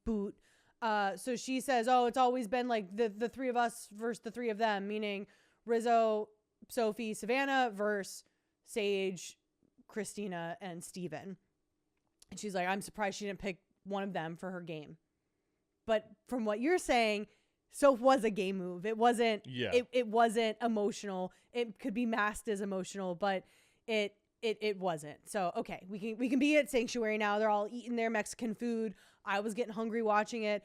boot. So she says, oh, it's always been like the three of us versus the three of them, meaning Rizzo, Sophie, Savannah versus Sage, Christina, and Steven. And she's like, I'm surprised she didn't pick one of them for her game. But from what you're saying, Soph was a game move. It wasn't. Yeah. It wasn't emotional. It could be masked as emotional, but it wasn't. So okay, we can be at Sanctuary now. They're all eating their Mexican food. I was getting hungry watching it.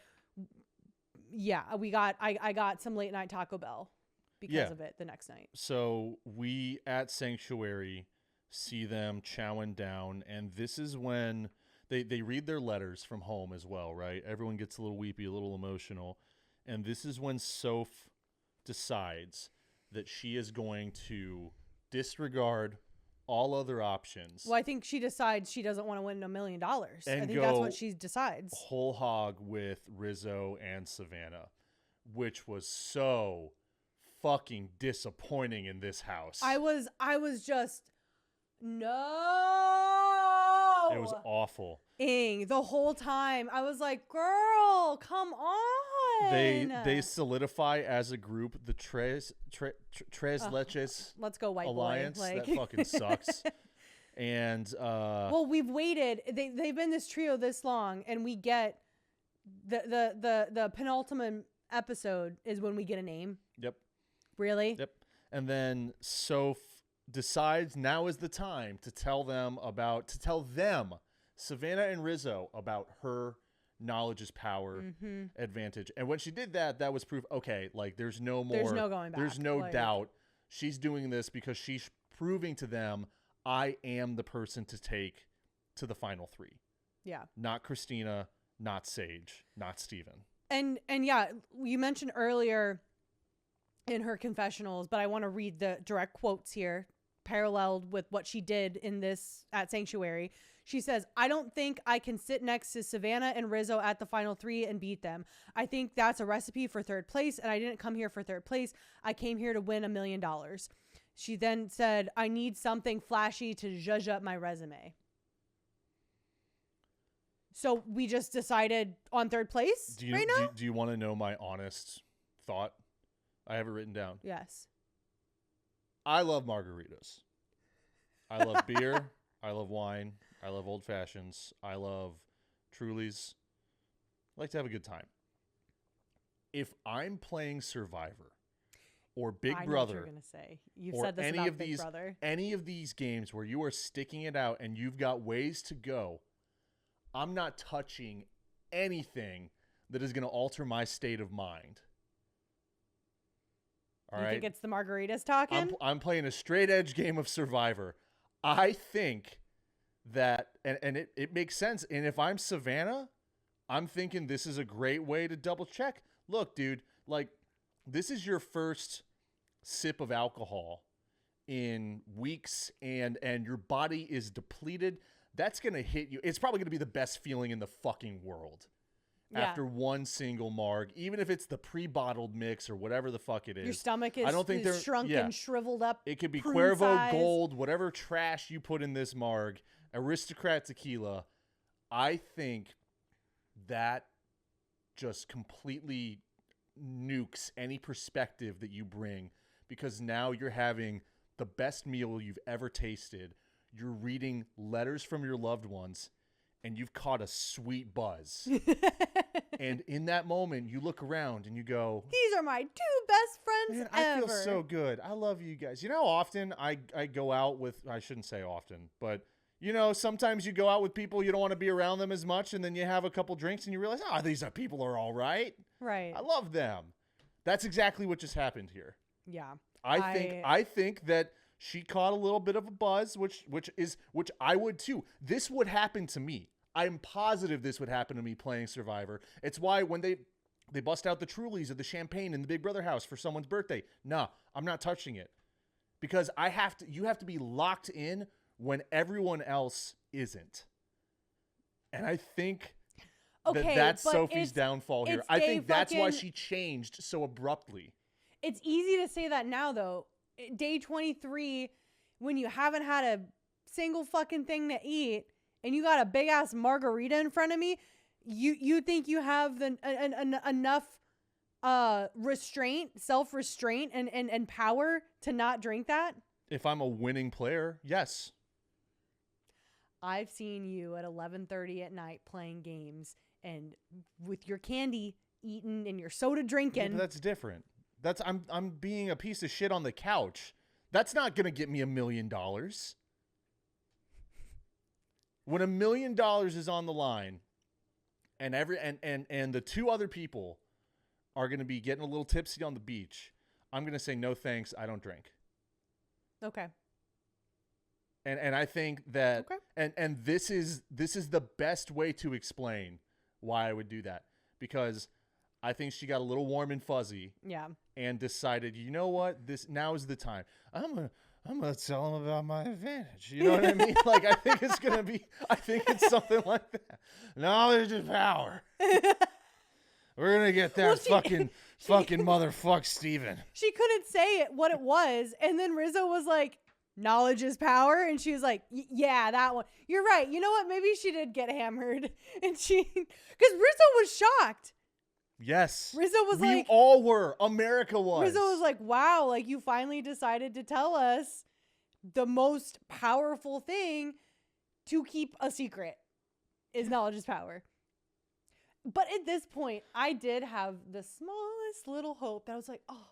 Yeah, I got some late night Taco Bell because of it the next night. So we at Sanctuary see them chowing down, and this is when they read their letters from home as well, right? Everyone gets a little weepy, a little emotional. And this is when Soph decides that she is going to disregard all other options. Well, I think she decides she doesn't want to win $1 million. I And think that's go what she decides. whole hog with Rizzo and Savannah, which was so fucking disappointing in this house. I was just no. It was awful. The whole time. I was like, girl, come on. They solidify as a group the Tres Leches Let's go, white Alliance. boy. Like, that fucking sucks. And well, we've waited. They've been this trio this long, and we get the penultimate episode is when we get a name. Yep. Really? Yep. And then Soph decides now is the time to tell them, Savannah and Rizzo, about her knowledge is power advantage. And when she did that, that was proof. Okay, like there's no more. There's no going back. There's no doubt. She's doing this because she's proving to them, I am the person to take to the final three. Yeah. Not Christina, not Sage, not Steven. And yeah, you mentioned earlier in her confessionals, but I want to read the direct quotes here, paralleled with what she did in this at Sanctuary. She says, I don't think I can sit next to Savannah and Rizzo at the final three and beat them. I think that's a recipe for third place, and I didn't come here for third place. I came here to win $1 million. She then said, I need something flashy to zhuzh up my resume. So we just decided on third place right now? Do you want to know my honest thought? I have it written down. Yes. I love margaritas. I love beer. I love wine. I love old fashions. I love Trulies. I like to have a good time. If I'm playing Survivor or Big I know Brother, what you're gonna say. You've or said this any about of Big these Brother. any of these games where you are sticking it out and you've got ways to go, I'm not touching anything that is going to alter my state of mind. All you right. think it's the margaritas talking? I'm playing a straight edge game of Survivor. I think that, and it makes sense. And if I'm Savannah, I'm thinking this is a great way to double check. Look, dude, like this is your first sip of alcohol in weeks and your body is depleted. That's going to hit you. It's probably going to be the best feeling in the fucking world. Yeah. After one single marg, even if it's the pre-bottled mix or whatever the fuck it is. Your stomach is, I don't think is they're shrunken, shriveled up. It could be prune Cuervo size. Gold, whatever trash you put in this marg, Aristocrat Tequila. I think that just completely nukes any perspective that you bring because now you're having the best meal you've ever tasted. You're reading letters from your loved ones, and you've caught a sweet buzz. And in that moment, you look around and you go, These are my two best friends man, I ever. feel so good. I love you guys. You know how often I go out with, I shouldn't say often, but you know, sometimes you go out with people, you don't want to be around them as much, and then you have a couple drinks and you realize, these people are all right. Right. I love them. That's exactly what just happened here. Yeah. I think that she caught a little bit of a buzz, which I would too. This would happen to me. I'm positive this would happen to me playing Survivor. It's why when they bust out the Trulies or the champagne in the Big Brother house for someone's birthday, no, I'm not touching it. Because you have to be locked in when everyone else isn't. And I think that's Sophie's downfall here. I think that's why she changed so abruptly. It's easy to say that now, though. Day 23, when you haven't had a single fucking thing to eat and you got a big ass margarita in front of me, you think you have enough restraint, self-restraint and power to not drink that? If I'm a winning player, yes. I've seen you at 11:30 at night playing games and with your candy eaten and your soda drinking. Yeah, but that's different. I'm being a piece of shit on the couch. That's not gonna get me $1 million. When $1 million is on the line, and the two other people are gonna be getting a little tipsy on the beach, I'm gonna say no thanks. I don't drink. Okay. And I think that okay. and this is the best way to explain why I would do that, because I think she got a little warm and fuzzy. Yeah. And decided, you know what? Now is the time. I'm gonna tell him about my advantage. You know what I mean? Like, I think it's something like that. Knowledge is power. We're gonna get that fucking motherfucker Steven. She couldn't say what it was, and then Rizzo was like, knowledge is power, and she was like, yeah, that one. You're right. You know what? Maybe she did get hammered, and because Rizzo was shocked. Yes. Rizzo was we like, all were. America was. Rizzo was like, wow, like you finally decided to tell us the most powerful thing to keep a secret is knowledge is power. But at this point, I did have the smallest little hope that I was like, oh,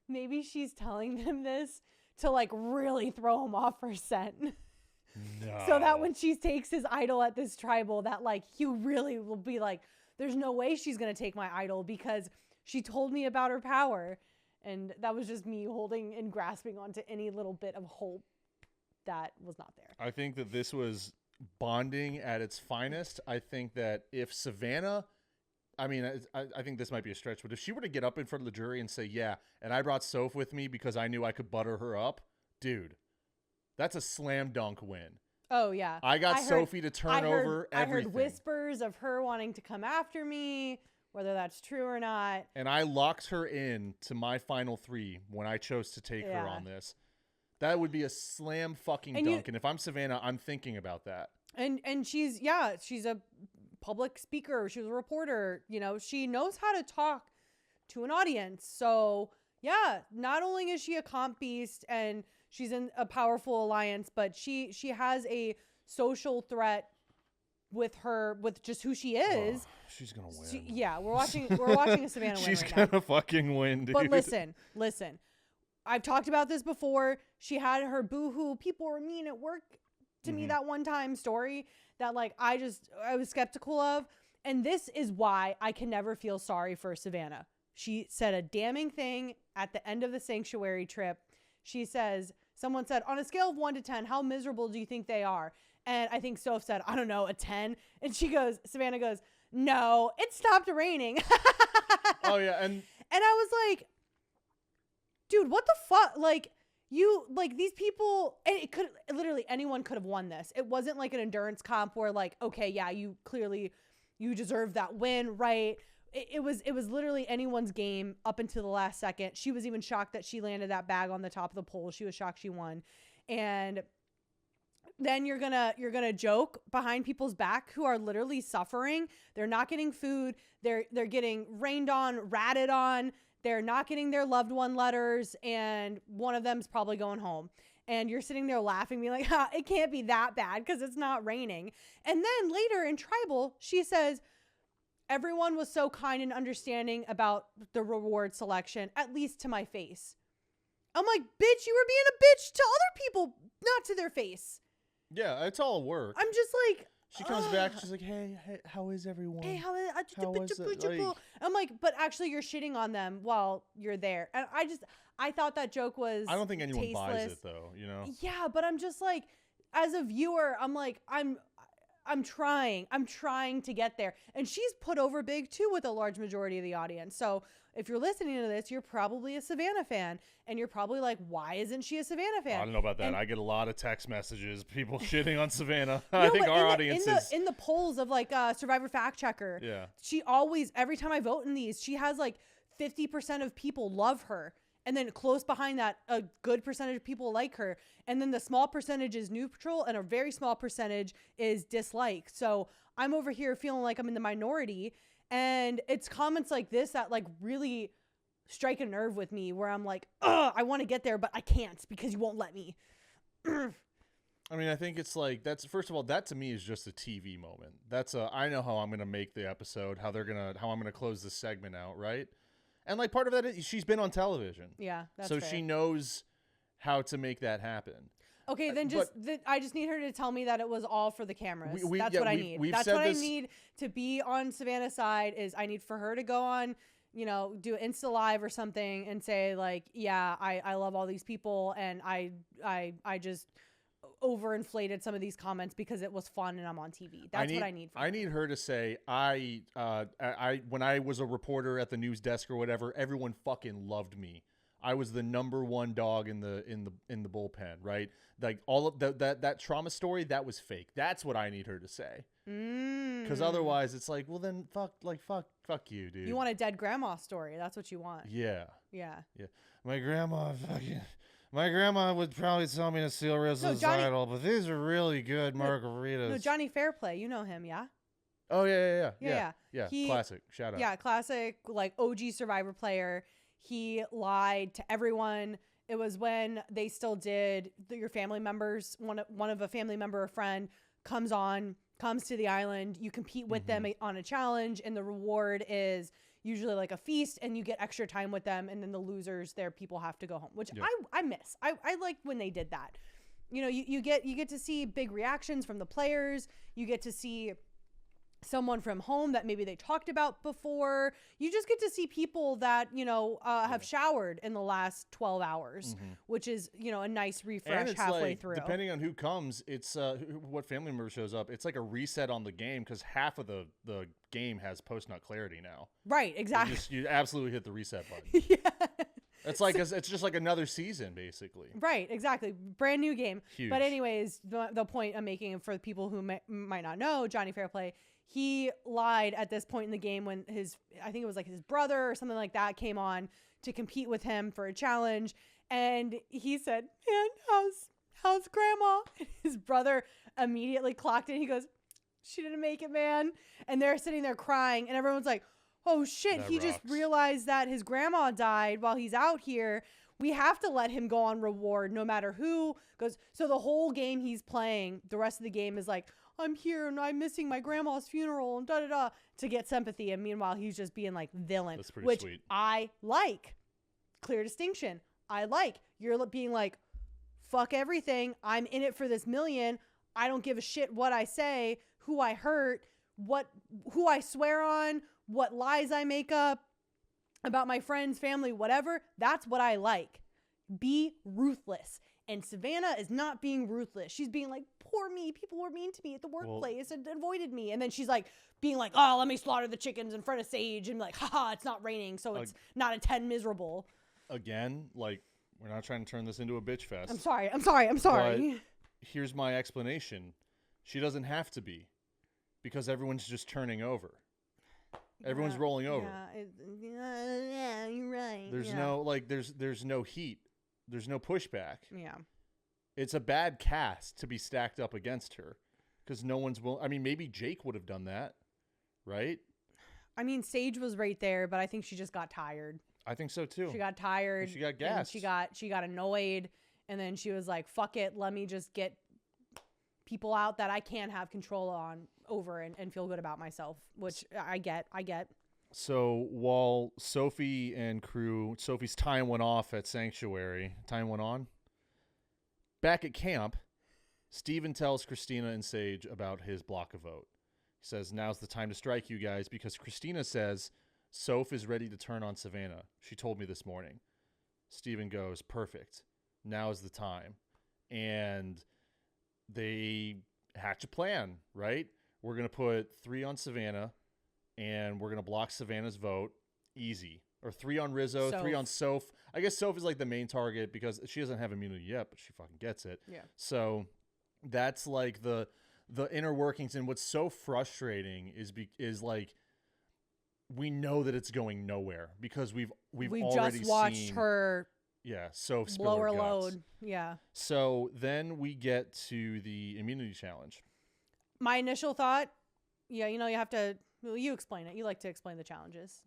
maybe she's telling them this to like really throw him off her scent. No. So that when she takes his idol at this tribal, that like he really will be like, there's no way she's going to take my idol because she told me about her power. And that was just me holding and grasping onto any little bit of hope that was not there. I think that this was bonding at its finest. I think that if Savannah, I mean, I think this might be a stretch, but if she were to get up in front of the jury and say, yeah, and I brought Soph with me because I knew I could butter her up, dude, that's a slam dunk win. Oh, yeah. I got Sophie to turn over everything. I heard whispers of her wanting to come after me, whether that's true or not. And I locked her in to my final three when I chose to take her on this. That would be a slam fucking dunk. And if I'm Savannah, I'm thinking about that. And she's a public speaker. She was a reporter. You know, she knows how to talk to an audience. So, yeah, not only is she a comp beast and she's in a powerful alliance, but she has a social threat with just who she is. Oh, she's gonna win. We're watching a Savannah win. She's right gonna now. fucking win, dude. But listen. I've talked about this before. She had her boohoo. People were mean at work to me that one time story that like I was skeptical of, and this is why I can never feel sorry for Savannah. She said a damning thing at the end of the sanctuary trip. She says, someone said, on a scale of 1 to 10, how miserable do you think they are? And I think Soph said, I don't know, a 10. And Savannah goes, no, it stopped raining. Oh, yeah. And I was like, dude, what the fuck? Like, these people, and it could, literally anyone could have won this. It wasn't like an endurance comp where like, okay, yeah, you deserve that win, right? It was literally anyone's game up until the last second. She was even shocked that she landed that bag on the top of the pole. She was shocked she won. And then you're gonna joke behind people's back who are literally suffering. They're not getting food. They're getting rained on, ratted on. They're not getting their loved one letters, and one of them's probably going home. And you're sitting there laughing, being like, it can't be that bad because it's not raining. And then later in Tribal, she says, everyone was so kind and understanding about the reward selection, at least to my face. I'm like, bitch, you were being a bitch to other people, not to their face. Yeah, it's all work. I'm just like, She comes back. She's like, hey, how is everyone? Hey, how is How was it? Like- I'm like, but actually you're shitting on them while you're there. And I thought that joke was I don't think anyone buys tasteless. it though, you know? Yeah, but I'm just like, as a viewer, I'm like, I'm trying to get there. And she's put over big too with a large majority of the audience. So if you're listening to this, you're probably a Savannah fan. And you're probably like, why isn't she a Savannah fan? I don't know about that. And- I get a lot of text messages, people shitting on Savannah. No, I think but our audience is... in the polls of like Survivor Fact Checker, Yeah. she always, every time I vote in these, she has like 50% of people love her. And then close behind that, a good percentage of people like her. And then the small percentage is neutral and a very small percentage is dislike. So I'm over here feeling like I'm in the minority. And it's comments like this that like really strike a nerve with me where I'm like, ugh, I want to get there, but I can't because you won't let me. I mean, I think it's like, that's, first of all, that to me is just a TV moment. That's I know how I'm going to make the episode, how I'm going to close this segment out, right? And like part of that is she's been on television. Yeah, that's so fair. she knows how to make that happen. Okay, then I just need her to tell me that it was all for the cameras. That's what I need. That's what I need to be on Savannah's side. Is I need for her to go on, you know, do an Insta Live or something and say like, yeah, I love all these people and I just overinflated some of these comments because it was fun and I'm on TV. That's what I need. I need her to say, I when I was a reporter at the news desk or whatever, everyone fucking loved me. I was the #1 dog in the bullpen, right? Like all of that trauma story, that was fake. That's what I need her to say. Because otherwise, it's like, well, then fuck you, dude. You want a dead grandma story? That's what you want. Yeah. Yeah. My grandma would probably tell me to seal recital, but these are really good margaritas. No, Johnny Fairplay, you know him, yeah? Oh yeah. He, classic. Shout out. Yeah, classic, like OG Survivor player. He lied to everyone. It was when they still did your family members. One of a family member or friend comes to the island. You compete with them on a challenge, and the reward is usually like a feast, and you get extra time with them. And then the losers, their people have to go home, which I miss. I like when they did that. You know, you get to see big reactions from the players. You get to see someone from home that maybe they talked about before. You just get to see people that, you know, have showered in the last 12 hours, which is, you know, a nice refresh halfway through. Depending on who comes, it's what family member shows up. It's like a reset on the game because half of the game has post-nut clarity now. Right, exactly. You absolutely hit the reset button. Yeah. It's like it's just like another season, basically. Right, exactly. Brand new game. Huge. But anyways, the point I'm making for the people who might not know, Johnny Fairplay, he lied at this point in the game when I think it was like his brother or something like that came on to compete with him for a challenge. And he said, man, how's grandma? And his brother immediately clocked it. He goes, she didn't make it, man. And they're sitting there crying. And everyone's like, oh shit, that he rocks. just realized that his grandma died while he's out here. We have to let him go on reward no matter who goes. So the whole game he's playing, the rest of the game is like, I'm here and I'm missing my grandma's funeral and da-da-da to get sympathy. And meanwhile, he's just being like villain, That's pretty which sweet. I like. Clear distinction. I like. You're being like, fuck everything. I'm in it for this million. I don't give a shit what I say, who I hurt, who I swear on, what lies I make up about my friends, family, whatever. That's what I like. Be ruthless. And Savannah is not being ruthless. She's being like, poor me. People were mean to me at the workplace and avoided me. And then she's like being like, oh, let me slaughter the chickens in front of Sage. And like, haha, it's not raining. So it's not a 10 miserable. Again, like, we're not trying to turn this into a bitch fest. I'm sorry. But here's my explanation. She doesn't have to be because everyone's just turning over. Everyone's rolling over. Yeah, you're right. There's no heat. There's no pushback. Yeah. It's a bad cast to be stacked up against her because no one's willing. I mean, maybe Jake would have done that, right? I mean, Sage was right there, but I think she just got tired. I think so too. She got tired. And she got gassed. She got annoyed, and then she was like, "Fuck it, let me just get people out that I can have control over and feel good about myself," which I get. So while Sophie and crew, Sophie's time went off at Sanctuary. Time went on. Back at camp, Steven tells Christina and Sage about his block a vote. He says, now's the time to strike, you guys, because Christina says Soph is ready to turn on Savannah. She told me this morning. Steven goes, perfect. Now's the time. And they hatch a plan, right? We're going to put 3 on Savannah, and we're going to block Savannah's vote. Easy. Or 3 on Rizzo, 3 on Soph. I guess Soph is like the main target because she doesn't have immunity yet, but she fucking gets it. Yeah. So that's like the inner workings. And what's so frustrating is like we know that it's going nowhere because we've already just watched seen her Soph spill blow her her guts. load. Yeah. So then we get to the immunity challenge. My initial thought, you have to, you explain it. You like to explain the challenges.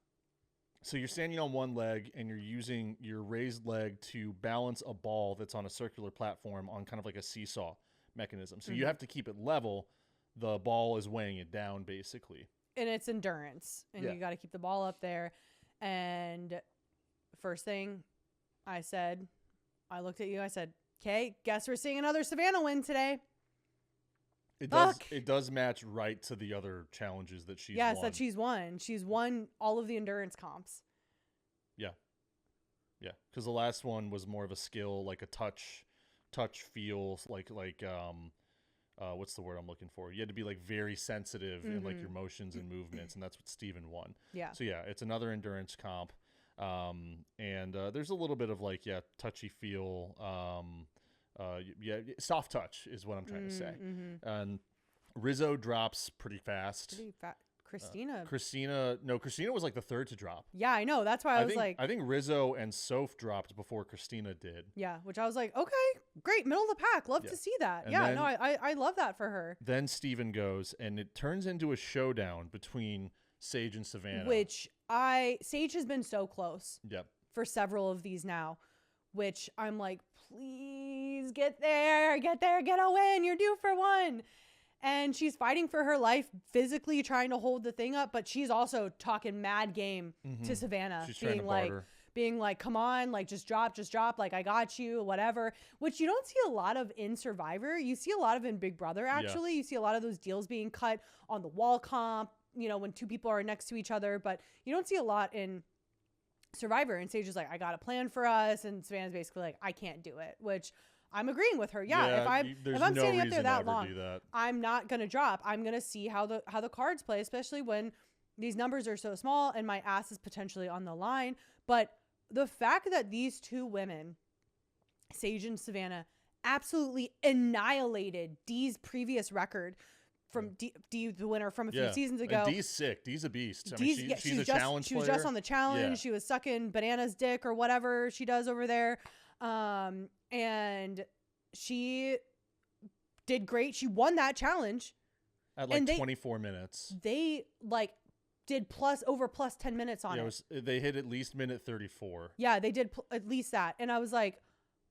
So you're standing on one leg and you're using your raised leg to balance a ball that's on a circular platform on kind of like a seesaw mechanism. So you have to keep it level. The ball is weighing it down basically. And it's endurance. And you got to keep the ball up there. And first thing I said, I looked at you. I said, okay, guess we're seeing another Savannah win today. It does match right to the other challenges that she's yes, won. that she's won. She's won all of the endurance comps. Yeah. Yeah. Because the last one was more of a skill, like a touch feel, like what's the word I'm looking for? You had to be like very sensitive in like your motions and movements, and that's what Steven won. Yeah. So yeah, it's another endurance comp. And there's a little bit of like, touchy feel, soft touch is what I'm trying to say. And Rizzo drops pretty fast. Christina was like the third to drop. Yeah, I know. That's why I think Rizzo and Soph dropped before Christina did. Yeah, which I was like, okay, great, middle of the pack. Love to see that. And then, I love that for her. Then Steven goes, and it turns into a showdown between Sage and Savannah. Which Sage has been so close. Yep. For several of these now, which I'm like, please get there, get a win. You're due for one. And she's fighting for her life, physically trying to hold the thing up, but she's also talking mad game to Savannah. She's trying to barter. Being like, come on, like just drop, like I got you, whatever. Which you don't see a lot of in Survivor. You see a lot of in Big Brother, actually. You see a lot of those deals being cut on the wall comp, when 2 people are next to each other, but you don't see a lot in Survivor. And Sage is like, I got a plan for us, and Savannah's basically like, I can't do it, which I'm agreeing with her. If I'm standing up there that long, I'm not gonna drop. I'm gonna see how the cards play, especially when these numbers are so small and my ass is potentially on the line. But the fact that these 2 women, Sage and Savannah, absolutely annihilated Dee's previous record from Dee, the winner from a few seasons ago. And Dee's sick. Dee's a beast. I mean, she's a challenge She player. was just on the challenge. Yeah. She was sucking Banana's dick or whatever she does over there. And she did great. She won that challenge. At like 24 minutes. They did over 10 minutes on it. They hit at least minute 34. Yeah, they did at least that. And I was like,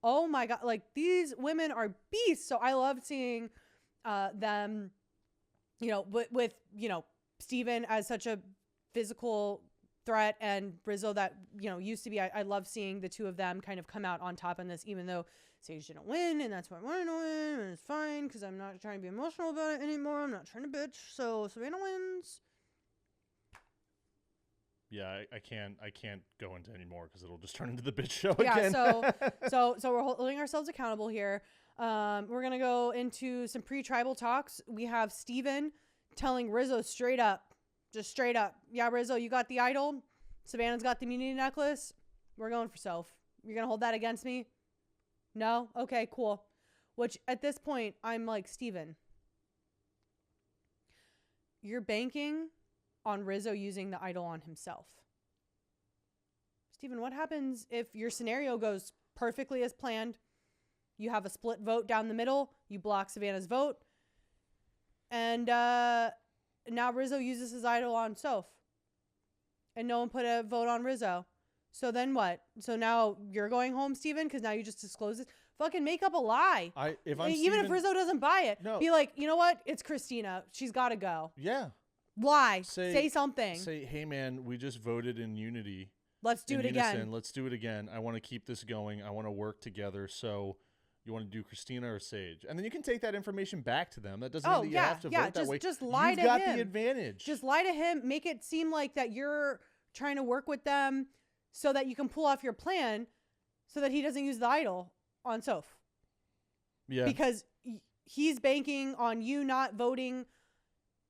oh my God, like these women are beasts. So I love seeing them, with Steven as such a physical threat and Rizzo that, used to be. I love seeing the 2 of them kind of come out on top in this, even though Sage didn't win, and that's why I wanted to win, and it's fine because I'm not trying to be emotional about it anymore. I'm not trying to bitch. So Savannah wins. Yeah, I can't go into any more because it'll just turn into the bitch show again. So we're holding ourselves accountable here. We're gonna go into some pre-tribal talks. We have Steven telling Rizzo straight up, yeah, Rizzo, you got the idol. Savannah's got the immunity necklace. We're going for Soph. You're gonna hold that against me? No? Okay, cool. Which at this point, I'm like, Steven, you're banking on Rizzo using the idol on himself. Steven, what happens if your scenario goes perfectly as planned? You have a split vote down the middle. You block Savannah's vote. And now Rizzo uses his idol on Soph. And no one put a vote on Rizzo. So then what? So now you're going home, Steven, because now you just disclosed this. Fucking make up a lie. If Rizzo doesn't buy it, be like, you know what? It's Christina. She's got to go. Yeah. Lie. Say something. Say, hey man, we just voted in unity. Let's do it again. Let's do it again. I want to keep this going. I want to work together. So You want to do Christina or Sage? And then you can take that information back to them. That doesn't mean that you have to vote that way. Just lie You've to got him. the advantage. Just lie to him. Make it seem like that you're trying to work with them so that you can pull off your plan so that he doesn't use the idol on Soph. Yeah. Because he's banking on you not voting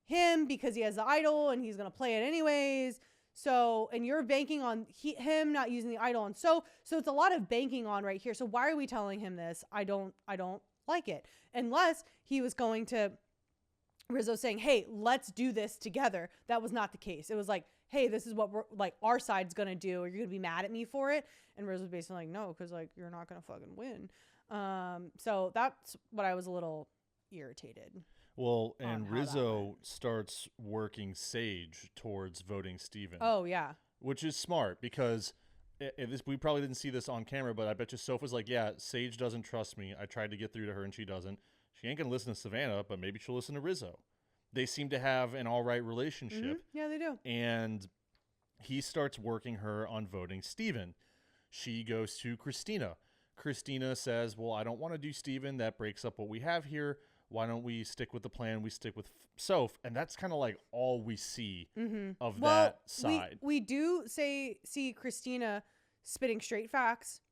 him because he has the idol and he's going to play it anyways. So, and you're banking on him not using the idol on so it's a lot of banking on right here. So why are we telling him this? I don't like it. Unless he was going to Rizzo saying, hey, let's do this together. That was not the case. It was like, hey, this is what we're like, our side's going to do. Are you going to be mad at me for it? And Rizzo was basically like, no, because like, you're not going to fucking win. So that's what I was a little irritated. Well, and Rizzo starts working Sage towards voting Steven. Oh, yeah. Which is smart because we probably didn't see this on camera, but I bet you Soph was like, yeah, Sage doesn't trust me. I tried to get through to her and she doesn't. She ain't going to listen to Savannah, but maybe she'll listen to Rizzo. They seem to have an all right relationship. Mm-hmm. Yeah, they do. And he starts working her on voting Steven. She goes to Christina. Christina says, well, I don't want to do Steven. That breaks up what we have here. Why don't we stick with the plan? We stick with Soph. And that's kind of like all we see of that side. We do see Christina spitting straight facts,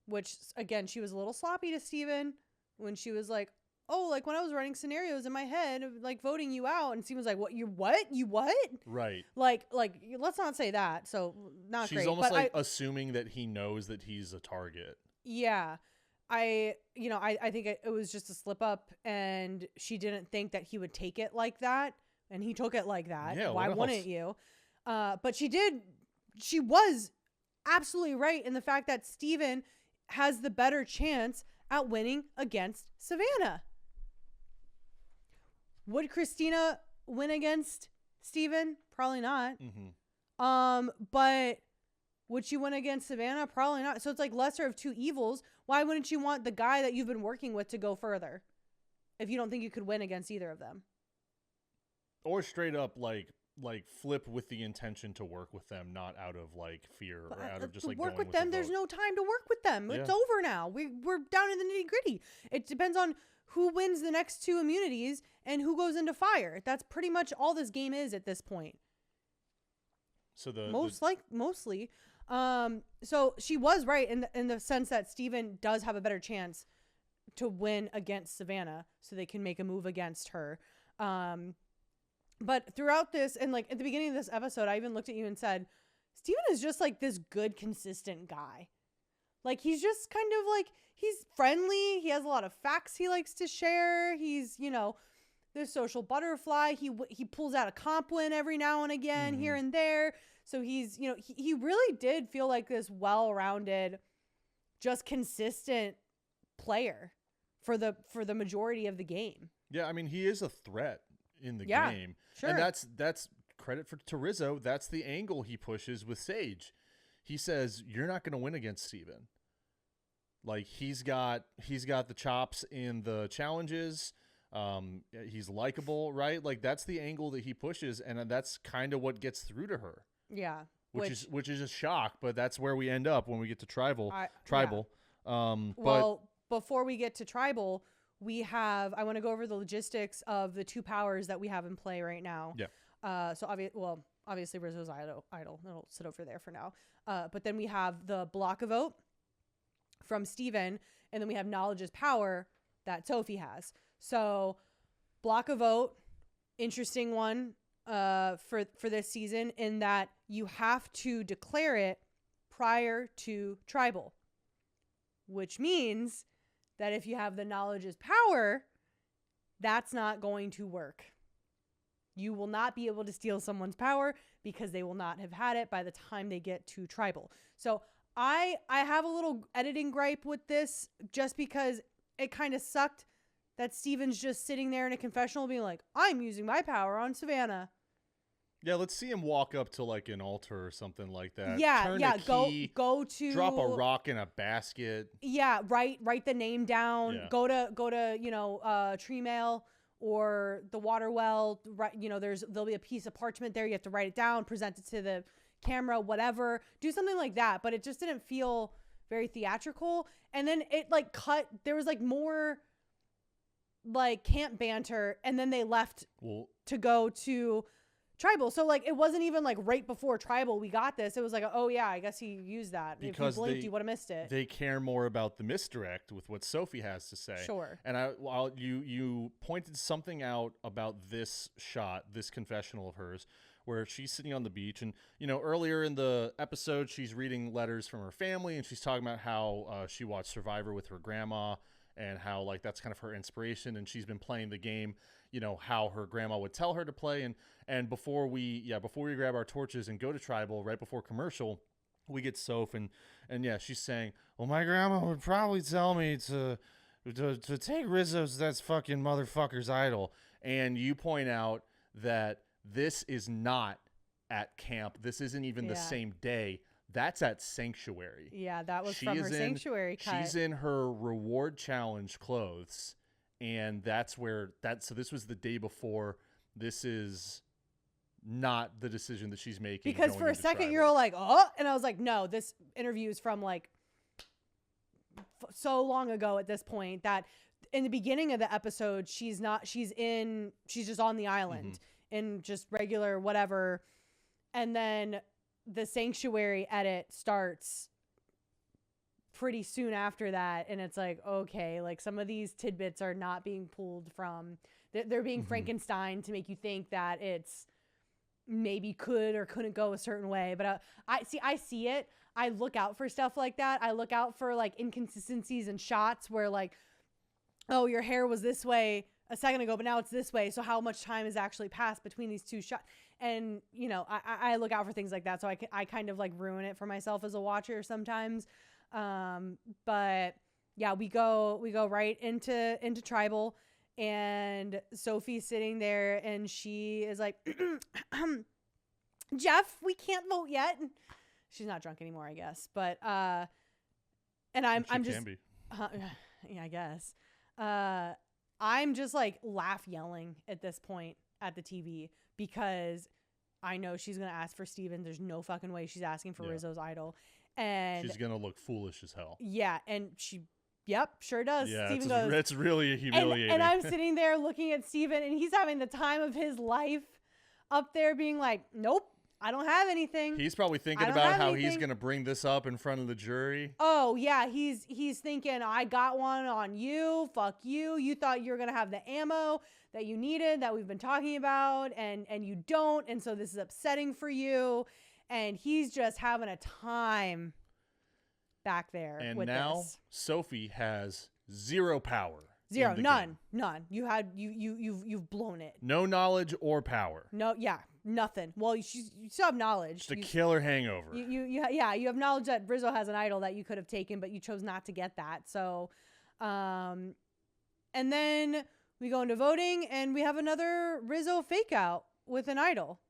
which, again, she was a little sloppy to Steven when she was like, oh, like when I was running scenarios in my head, like voting you out. And Steven was like, what? You what? You what? Right. Like, let's not say that. So not She's great. almost but like assuming that he knows that he's a target. Yeah. I think it was just a slip up and she didn't think that he would take it like that. And he took it like that. Yeah, why wouldn't you? But she was absolutely right in the fact that Steven has the better chance at winning against Savannah. Would Christina win against Steven? Probably not. Mm-hmm. But would she win against Savannah? Probably not. So it's like lesser of two evils. Why wouldn't you want the guy that you've been working with to go further if you don't think you could win against either of them? Or straight up like flip with the intention to work with them, not out of like fear or out of just like work going with them. There's no time to work with them. It's over now. We're down in the nitty gritty. It depends on who wins the next two immunities and who goes into fire. That's pretty much all this game is at this point. So mostly. So she was right in the sense that Steven does have a better chance to win against Savannah, so they can make a move against her. But throughout this, and like at the beginning of this episode, I even looked at you and said, Steven is just like this good, consistent guy. Like he's just kind of like, he's friendly. He has a lot of facts he likes to share. He's, the social butterfly. He pulls out a comp win every now and again, here and there. So he's, he really did feel like this well-rounded, just consistent player for the majority of the game. Yeah, I mean, he is a threat in the game. Sure. And that's credit to Rizzo. That's the angle he pushes with Sage. He says, you're not going to win against Steven. Like he's got the chops in the challenges. He's likable, right? Like that's the angle that he pushes, and that's kind of what gets through to her. Yeah. Which is a shock, but that's where we end up when we get to tribal. Yeah. Well, before we get to tribal, I want to go over the logistics of the two powers that we have in play right now. Yeah. So obviously Rizzo's idol. It'll sit over there for now. But then we have the block a vote from Steven, and then we have knowledge's power that Sophie has. So block a vote, interesting one for this season in that you have to declare it prior to tribal, which means that if you have the knowledge's power, that's not going to work. You will not be able to steal someone's power because they will not have had it by the time they get to tribal. So I have a little editing gripe with this just because it kind of sucked that Steven's just sitting there in a confessional being like, I'm using my power on Savannah. Yeah, let's see him walk up to like an altar or something like that. Yeah, Turn a key, go to drop a rock in a basket. Yeah, write the name down. Yeah. Go to tree mail or the water well. Right, there'll be a piece of parchment there. You have to write it down, present it to the camera, whatever. Do something like that. But it just didn't feel very theatrical. And then it like cut. There was like more like camp banter, and then they left to go to Tribal. So like it wasn't even like right before Tribal we got this. It was like, oh yeah, I guess he used that. Because if you blinked, you would have missed it. They care more about the misdirect with what Sophie has to say. Sure. And you pointed something out about this shot, this confessional of hers, where she's sitting on the beach, and earlier in the episode she's reading letters from her family, and she's talking about how she watched Survivor with her grandma, and how like that's kind of her inspiration, and she's been playing the game, how her grandma would tell her to play. And before we grab our torches and go to Tribal, right before commercial, we get Soph, and yeah, she's saying, well, my grandma would probably tell me to take Rizzo's that's fucking motherfucker's idol. And you point out that this is not at camp. This isn't even the same day. That's at Sanctuary. Yeah, that was from her Sanctuary cut. She's in her reward challenge clothes, and so this was the day before. This is not the decision that she's making. Because for a second you're all like, oh, and I was like, no, this interview is from like so long ago at this point that in the beginning of the episode, she's just on the island in just regular whatever. And then the Sanctuary edit starts pretty soon after that. And it's like, okay, like some of these tidbits are not being pulled from, they're being Frankenstein to make you think that it's maybe could or couldn't go a certain way. But I see it. I look out for stuff like that. I look out for like inconsistencies in shots where like, oh, your hair was this way a second ago, but now it's this way. So how much time has actually passed between these two shots? And, I look out for things like that. So I kind of like ruin it for myself as a watcher sometimes. But yeah, we go right into Tribal, and Sophie's sitting there and she is like, Jeff, we can't vote yet. She's not drunk anymore, I guess. But, and I'm just, yeah, I guess. I'm just like yelling at this point at the TV because I know she's going to ask for Steven. There's no fucking way she's asking for Rizzo's idol. And she's going to look foolish as hell. Yeah. And yep, sure does. Yeah, Steven goes, it's really humiliating. And I'm sitting there looking at Steven, and he's having the time of his life up there being like, nope, I don't have anything. He's probably thinking about how he's going to bring this up in front of the jury. Oh, yeah. He's thinking, I got one on you. Fuck you. You thought you were going to have the ammo that you needed that we've been talking about, and you don't. And so this is upsetting for you. And he's just having a time back there. And with now this. Sophie has zero power. Zero. None. You've blown it. No knowledge or power. No. Yeah. Nothing. Well, you still have knowledge. Just a killer hangover. You have knowledge that Rizzo has an idol that you could have taken, but you chose not to get that. So, and then we go into voting, and we have another Rizzo fake out with an idol.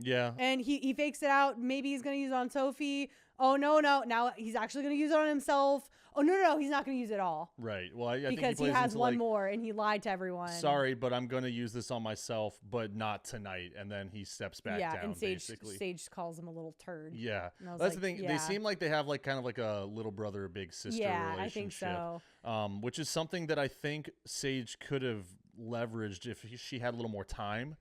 Yeah. And he fakes it out. Maybe he's going to use it on Sophie. Oh, no. Now he's actually going to use it on himself. Oh, no. He's not going to use it all. Right. Well, I because think he has one more, and he lied to everyone. Sorry, but I'm going to use this on myself, but not tonight. And then he steps back down, and basically. Sage calls him a little turd. Yeah. That's the thing. Yeah. They seem like they have like kind of like a little brother, big sister relationship. I think so. Which is something that I think Sage could have leveraged if she had a little more time.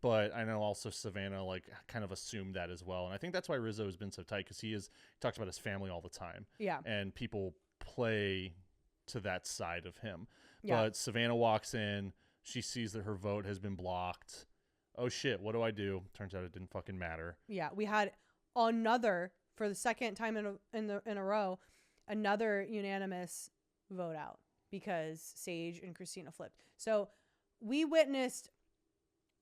But I know also Savannah like kind of assumed that as well. And I think that's why Rizzo has been so tight, because he talks about his family all the time. Yeah. And people play to that side of him. Yeah. But Savannah walks in. She sees that her vote has been blocked. Oh, shit. What do I do? Turns out it didn't fucking matter. Yeah. We had another, for the second time in a row, another unanimous vote out because Sage and Christina flipped. So we witnessed...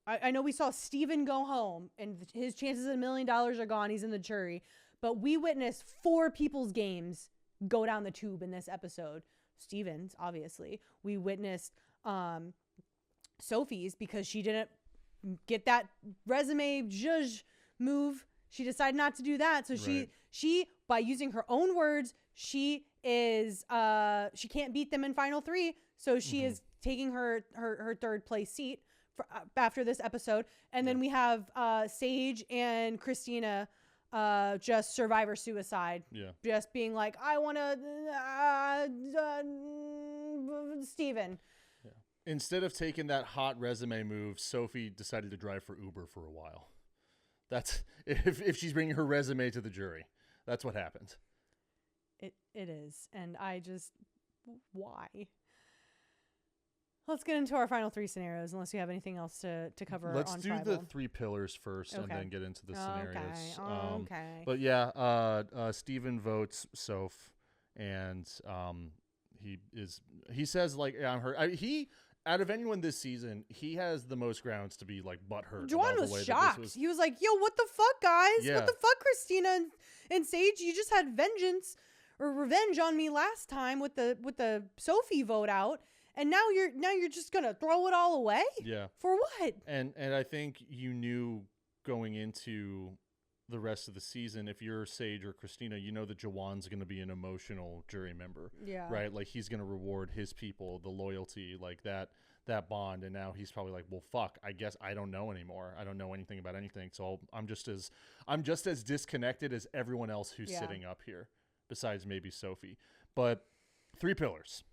I know we saw Steven go home and his chances of $1 million are gone. He's in the jury. But we witnessed 4 people's games go down the tube in this episode. Steven's, obviously. We witnessed Sophie's because she didn't get that resume zhuzh move. She decided not to do that. So she by using her own words, she can't beat them in final 3. So she is taking her third place seat after this episode. And then we have Sage and Christina just survivor suicide. Yeah. Just being like, I want to, Steven. Yeah. Instead of taking that hot resume move, Sophie decided to drive for Uber for a while. That's if she's bringing her resume to the jury. That's what happened. It is. And I just, why? Let's get into our final 3 scenarios, unless you have anything else to cover. Let's on do tribal. the 3 pillars first, and Okay. then get into the scenarios. Okay. But yeah, Steven votes Soph, and he says like on her. He out of anyone this season, he has the most grounds to be like butthurt. Juwan about the was way shocked. That this was. He was like, "Yo, what the fuck, guys? Yeah. What the fuck, Christina and Sage? You just had vengeance or revenge on me last time with the Sophie vote out, and now you're just gonna throw it all away? Yeah. For what?" And I think you knew going into the rest of the season, if you're Sage or Christina, you know that Juwan's going to be an emotional jury member. Yeah. Right? Like he's going to reward his people, the loyalty, like that bond. And now he's probably like, well, fuck, I guess I don't know anymore. I don't know anything about anything. So I'm just as disconnected as everyone else who's sitting up here, besides maybe Sophie. But 3 pillars: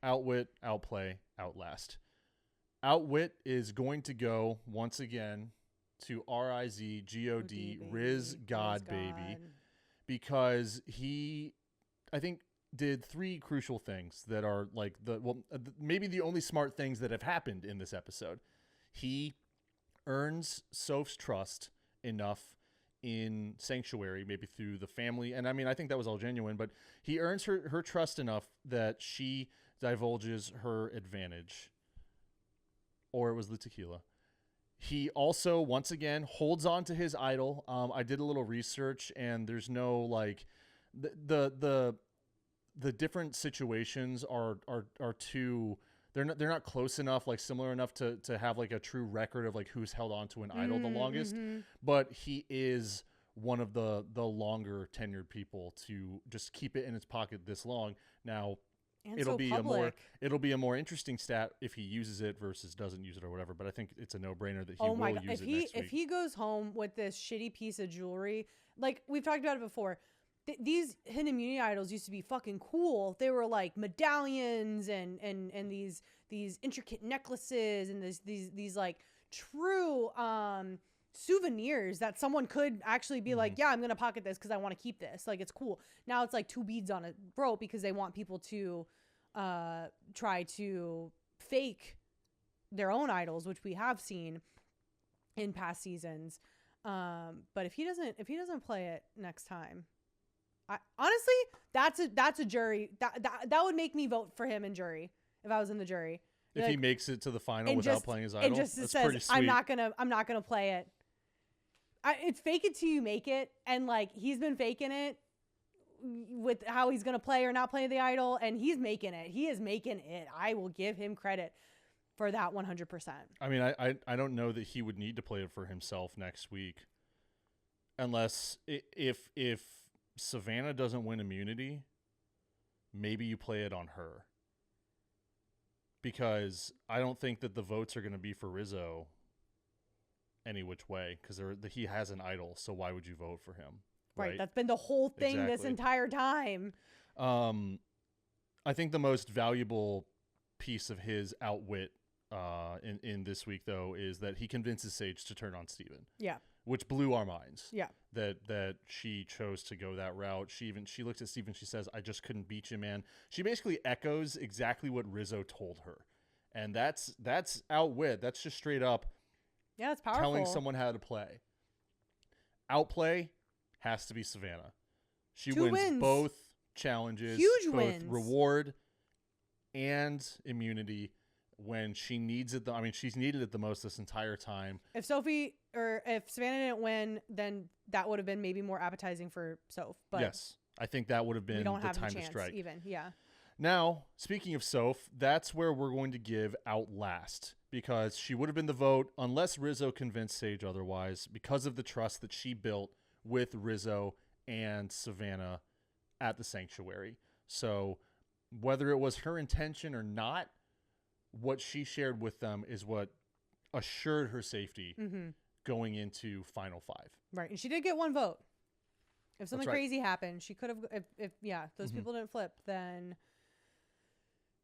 outwit, outplay, outlast. Outwit is going to go once again to R-I-Z-G-O-D, Riz God Baby, because he, I think, did 3 crucial things that are like maybe the only smart things that have happened in this episode. He earns Soph's trust enough in Sanctuary, maybe through the family, and I mean, I think that was all genuine, but he earns her trust enough that she divulges her advantage, or it was the tequila. He also, once again, holds on to his idol. I did a little research, and there's no like the different situations are too. They're not close enough, like similar enough to have like a true record of like who's held on to an idol the longest. But he is one of the longer tenured people to just keep it in his pocket this long. Now, And it'll so be public. it'll be a more interesting stat if he uses it versus doesn't use it or whatever. But I think it's a no-brainer that he Oh my will god! use it next week. If he goes home with this shitty piece of jewelry, like we've talked about it before, these hidden immunity idols used to be fucking cool. They were like medallions and these intricate necklaces and these like true souvenirs that someone could actually be like, yeah, I'm gonna pocket this because I want to keep this. Like it's cool. Now it's like 2 beads on a rope because they want people to try to fake their own idols, which we have seen in past seasons. But if he doesn't play it next time, honestly, that's a jury that would make me vote for him in jury if I was in the jury. If like, he makes it to the final without playing his idol, and just that's says, pretty sweet. I'm not gonna play it. It's fake it till you make it, and like he's been faking it with how he's gonna play or not play the idol, and he's making it. He is making it. I will give him credit for that 100%. I mean, I don't know that he would need to play it for himself next week, unless if Savannah doesn't win immunity, maybe you play it on her. Because I don't think that the votes are going to be for Rizzo any which way, because he has an idol, so why would you vote for him? Right. That's been the whole thing this Exactly. entire time. I think the most valuable piece of his outwit in this week, though, is that he convinces Sage to turn on Steven. Yeah. Which blew our minds. Yeah. That she chose to go that route. She looks at Steven, she says, I just couldn't beat you, man. She basically echoes exactly what Rizzo told her. And that's outwit. That's just straight up It's powerful. telling someone how to play. Outplay has to be Savannah. She 2 wins wins. both challenges. Huge both wins. Reward and immunity when she needs it. She's needed it the most this entire time. If Sophie or if Savannah didn't win, then that would have been maybe more appetizing for Soph. But yes, I think that would have been we don't the have time the chance to strike. even. Yeah. Now, speaking of Soph, that's where we're going to give Outlast, because she would have been the vote unless Rizzo convinced Sage otherwise, because of the trust that she built with Rizzo and Savannah at the Sanctuary. So whether it was her intention or not, what she shared with them is what assured her safety going into Final 5. Right. And she did get 1 vote. If something right. crazy happened, she could have. If those people didn't flip, then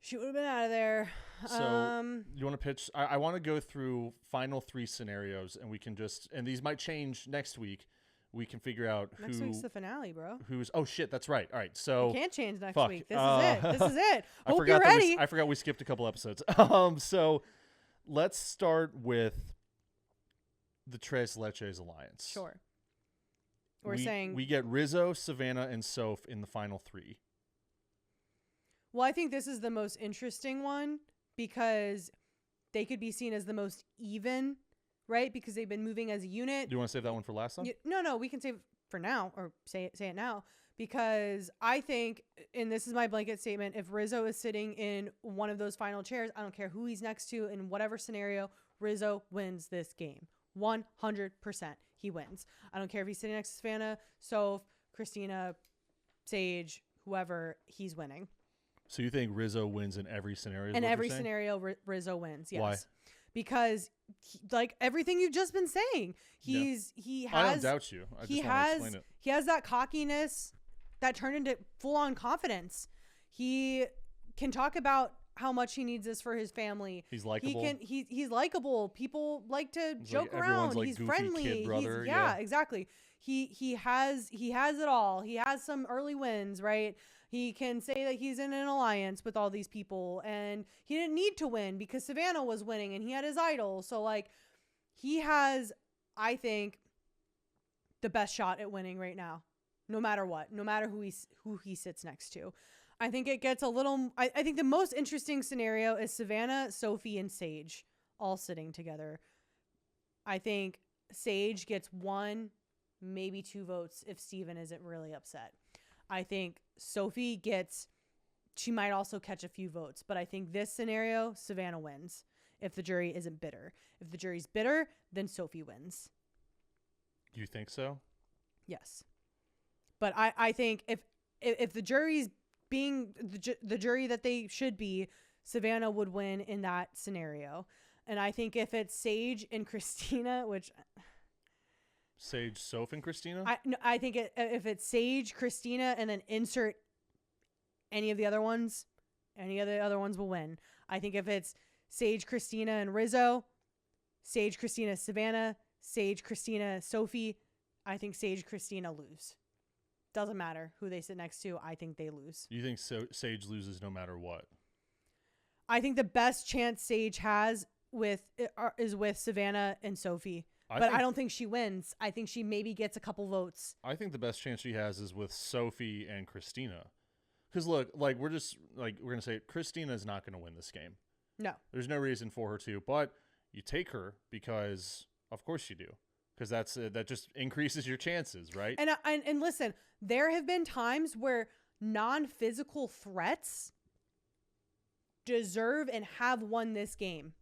she would have been out of there. So you want to pitch? I want to go through final 3 scenarios, and we can and these might change next week. We can figure out next week's the finale, bro. Who's? Oh shit, that's right. All right, so it can't change next fuck. week. This is it. This is it. Hope you're ready. I forgot we skipped a couple episodes. So let's start with the Tres Leches alliance. Sure. We're saying we get Rizzo, Savannah, and Soph in the final 3. Well, I think this is the most interesting one because they could be seen as the most even, right? Because they've been moving as a unit. Do you want to save that one for last time? No, we can save it for now or say it now because I think, and this is my blanket statement, if Rizzo is sitting in one of those final chairs, I don't care who he's next to in whatever scenario, Rizzo wins this game. 100%. He wins. I don't care if he's sitting next to Savannah, Soph, Christina, Sage, whoever, he's winning. So you think Rizzo wins in every scenario? In every scenario, Rizzo wins. Yes. Why? Because like everything you've just been saying, he has. I don't doubt you. I just want to explain it. He has that cockiness that turned into full on confidence. He can talk about how much he needs this for his family. He's likable. He's likable. People like to joke like, around. Like he's goofy friendly. Kid brother. Yeah, exactly. He has it all. He has some early wins, right? He can say that he's in an alliance with all these people and he didn't need to win because Savannah was winning and he had his idol. So like he has, I think, the best shot at winning right now, no matter what, no matter who he sits next to. I think it gets a little, I think the most interesting scenario is Savannah, Sophie, and Sage all sitting together. I think Sage gets 1, maybe 2 votes if Steven isn't really upset. I think Sophie she might also catch a few votes, but I think this scenario, Savannah wins if the jury isn't bitter. If the jury's bitter, then Sophie wins. You think so? Yes. But I think if the jury's being the jury that they should be, Savannah would win in that scenario. And I think if it's Sage and Christina, which... Sage, Soph, and Christina? I think if it's Sage, Christina, and then insert any of the other ones will win. I think if it's Sage, Christina, and Rizzo, Sage, Christina, Savannah, Sage, Christina, Sophie, I think Sage, Christina lose. Doesn't matter who they sit next to. I think they lose. You think Sage loses no matter what? I think the best chance Sage has is with Savannah and Sophie. I don't think she wins. I think she maybe gets a couple votes. I think the best chance she has is with Sophie and Christina. Because look, like we're going to say Christina is not going to win this game. No. There's no reason for her to, but you take her because of course you do. Because that just increases your chances, right? And listen, there have been times where non-physical threats deserve and have won this game,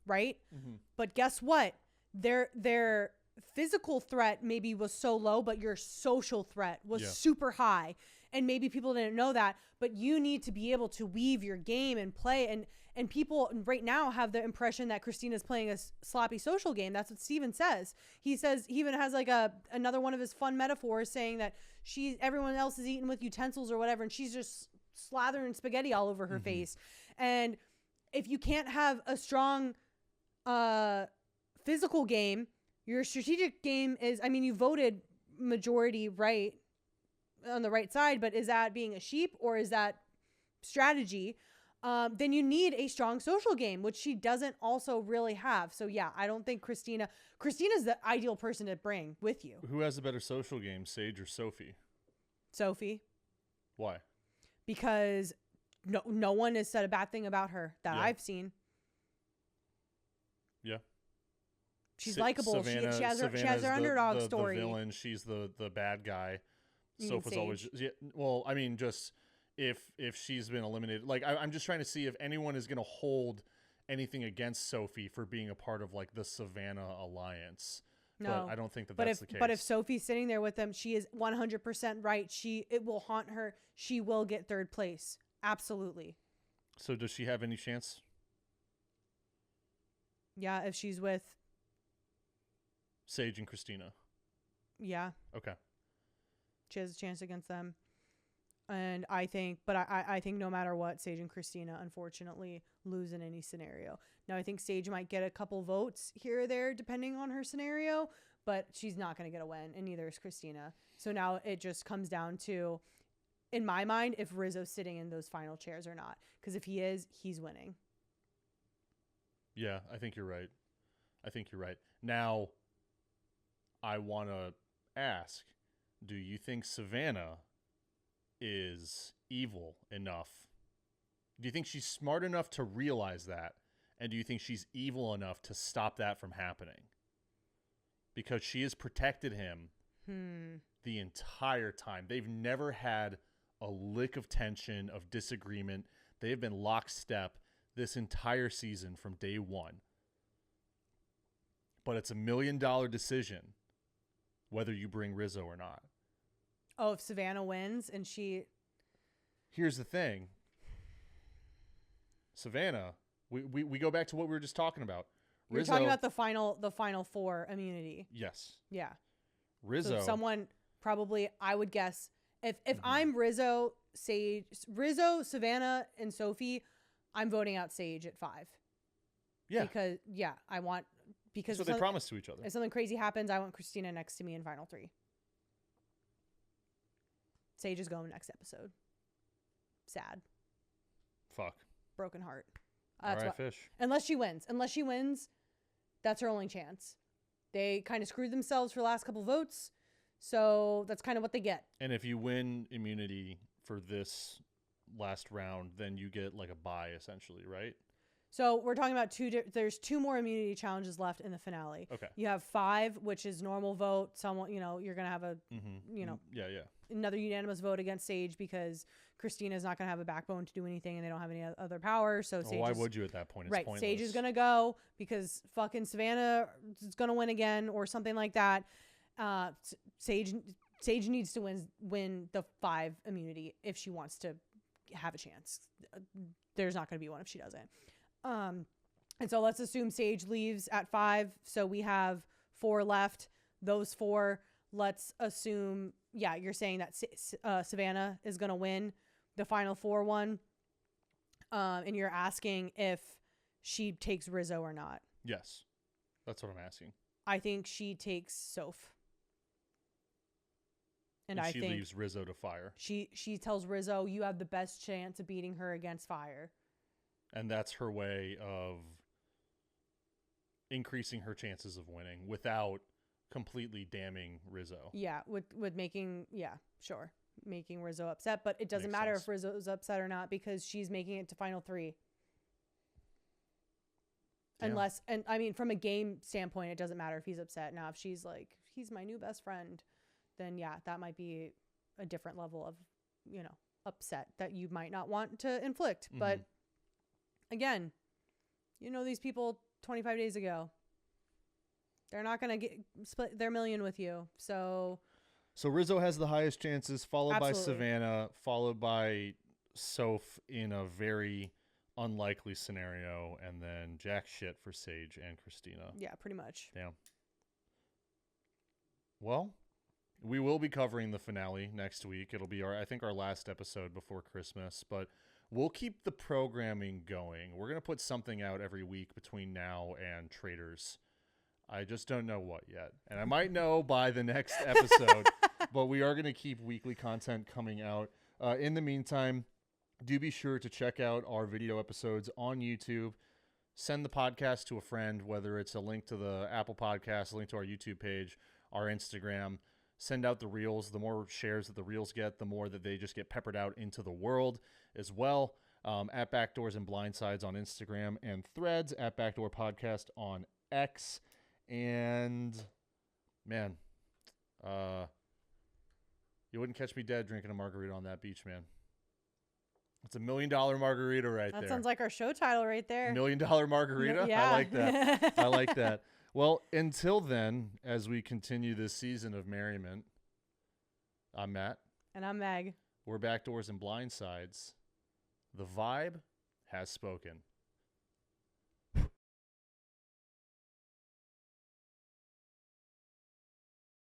right? Mm-hmm. But guess what? Their physical threat maybe was so low, but your social threat was super high. And maybe people didn't know that, but you need to be able to weave your game and play. And people right now have the impression that Christina's playing a sloppy social game. That's what Steven says. He says, he even has like another one of his fun metaphors saying that everyone else is eating with utensils or whatever, and she's just slathering spaghetti all over her face. And if you can't have a strong physical game, your strategic game is, I mean, you voted majority right on the right side, but is that being a sheep or is that strategy? Then you need a strong social game, which she doesn't also really have. So yeah, I don't think Christina's the ideal person to bring with you. Who has a better social game, Sage or Sophie? Sophie. Why? Because no one has said a bad thing about her that I've seen. Yeah. She's likable. She has her underdog story. The villain. She's the bad guy. Soph was always. Yeah, well, I mean, just if she's been eliminated, like I'm just trying to see if anyone is going to hold anything against Sophie for being a part of like the Savannah alliance. No, but I don't think that's the case. But if Sophie's sitting there with them, she is 100% right. It will haunt her. She will get third place. Absolutely. So does she have any chance? Yeah, if she's with Sage and Christina. Yeah. Okay. She has a chance against them. And I think no matter what, Sage and Christina, unfortunately, lose in any scenario. Now, I think Sage might get a couple votes here or there, depending on her scenario, but she's not going to get a win, and neither is Christina. So now it just comes down to, in my mind, if Rizzo's sitting in those final chairs or not. Because if he is, he's winning. Yeah, I think you're right. Now, I want to ask, do you think Savannah is evil enough? Do you think she's smart enough to realize that? And do you think she's evil enough to stop that from happening? Because she has protected him the entire time. They've never had a lick of tension, of disagreement. They have been lockstep this entire season from day one. But it's $1 million decision whether you bring Rizzo or not. Oh, if Savannah wins and she... Here's the thing. Savannah, we go back to what we were just talking about. You're talking about the final four immunity. Yes. Yeah. Rizzo. So someone probably, I would guess, if I'm Rizzo, Sage, Savannah, and Sophie, I'm voting out Sage at 5. Yeah. Because that's what they promised to each other. If something crazy happens, I want Christina next to me in final 3. Sage is going next episode. Sad. Fuck. Broken heart. All right, fish. Unless she wins, that's her only chance. They kind of screwed themselves for the last couple votes, so that's kind of what they get. And if you win immunity for this last round, then you get like a bye, essentially, right? So we're talking about there's 2 more immunity challenges left in the finale. Okay. You have 5, which is normal vote. Someone, you're going to have another unanimous vote against Sage because Christina's not going to have a backbone to do anything and they don't have any other power. So Sage why would you at that point? It's right. pointless. Sage is going to go because fucking Savannah is going to win again or something like that. Sage needs to win the 5 immunity if she wants to have a chance. There's not going to be one if she doesn't. And so let's assume Sage leaves at 5. So we have 4 left. Those 4, let's assume, you're saying that Savannah is going to win the final 4 one. And you're asking if she takes Rizzo or not. Yes. That's what I'm asking. I think she takes Soph. And I think leaves Rizzo to fire. She tells Rizzo, you have the best chance of beating her against fire. And that's her way of increasing her chances of winning without completely damning Rizzo. Yeah, with making, making Rizzo upset. But it doesn't Makes matter sense. if Rizzo's upset or not because she's making it to final 3. Damn. And I mean, from a game standpoint, it doesn't matter if he's upset. Now, if she's like, he's my new best friend, then that might be a different level of, upset that you might not want to inflict. Mm-hmm. But again, these people 25 days ago, they're not going to split their million with you. So Rizzo has the highest chances, followed by Absolutely. Savannah, followed by Soph in a very unlikely scenario, and then jack shit for Sage and Christina. yeah, pretty much. Damn. Well, we will be covering the finale next week. It'll be I think our last episode before Christmas, but we'll keep the programming going. We're going to put something out every week between now and Traders. I just don't know what yet. And I might know by the next episode, but we are going to keep weekly content coming out. In the meantime, do be sure to check out our video episodes on YouTube. Send the podcast to a friend, whether it's a link to the Apple Podcast, a link to our YouTube page, our Instagram. Send out the reels. The more shares that the reels get, the more that they just get peppered out into the world as well. At Backdoors and Blindsides on Instagram and Threads, at Backdoor Podcast on X. And, man, you wouldn't catch me dead drinking a margarita on that beach, man. It's $1 million margarita right there. That sounds like our show title right there. $1 million margarita? Yeah. I like that. I like that. Well, until then, as we continue this season of merriment, I'm Matt. And I'm Meg. We're Backdoors and Blindsides. The vibe has spoken.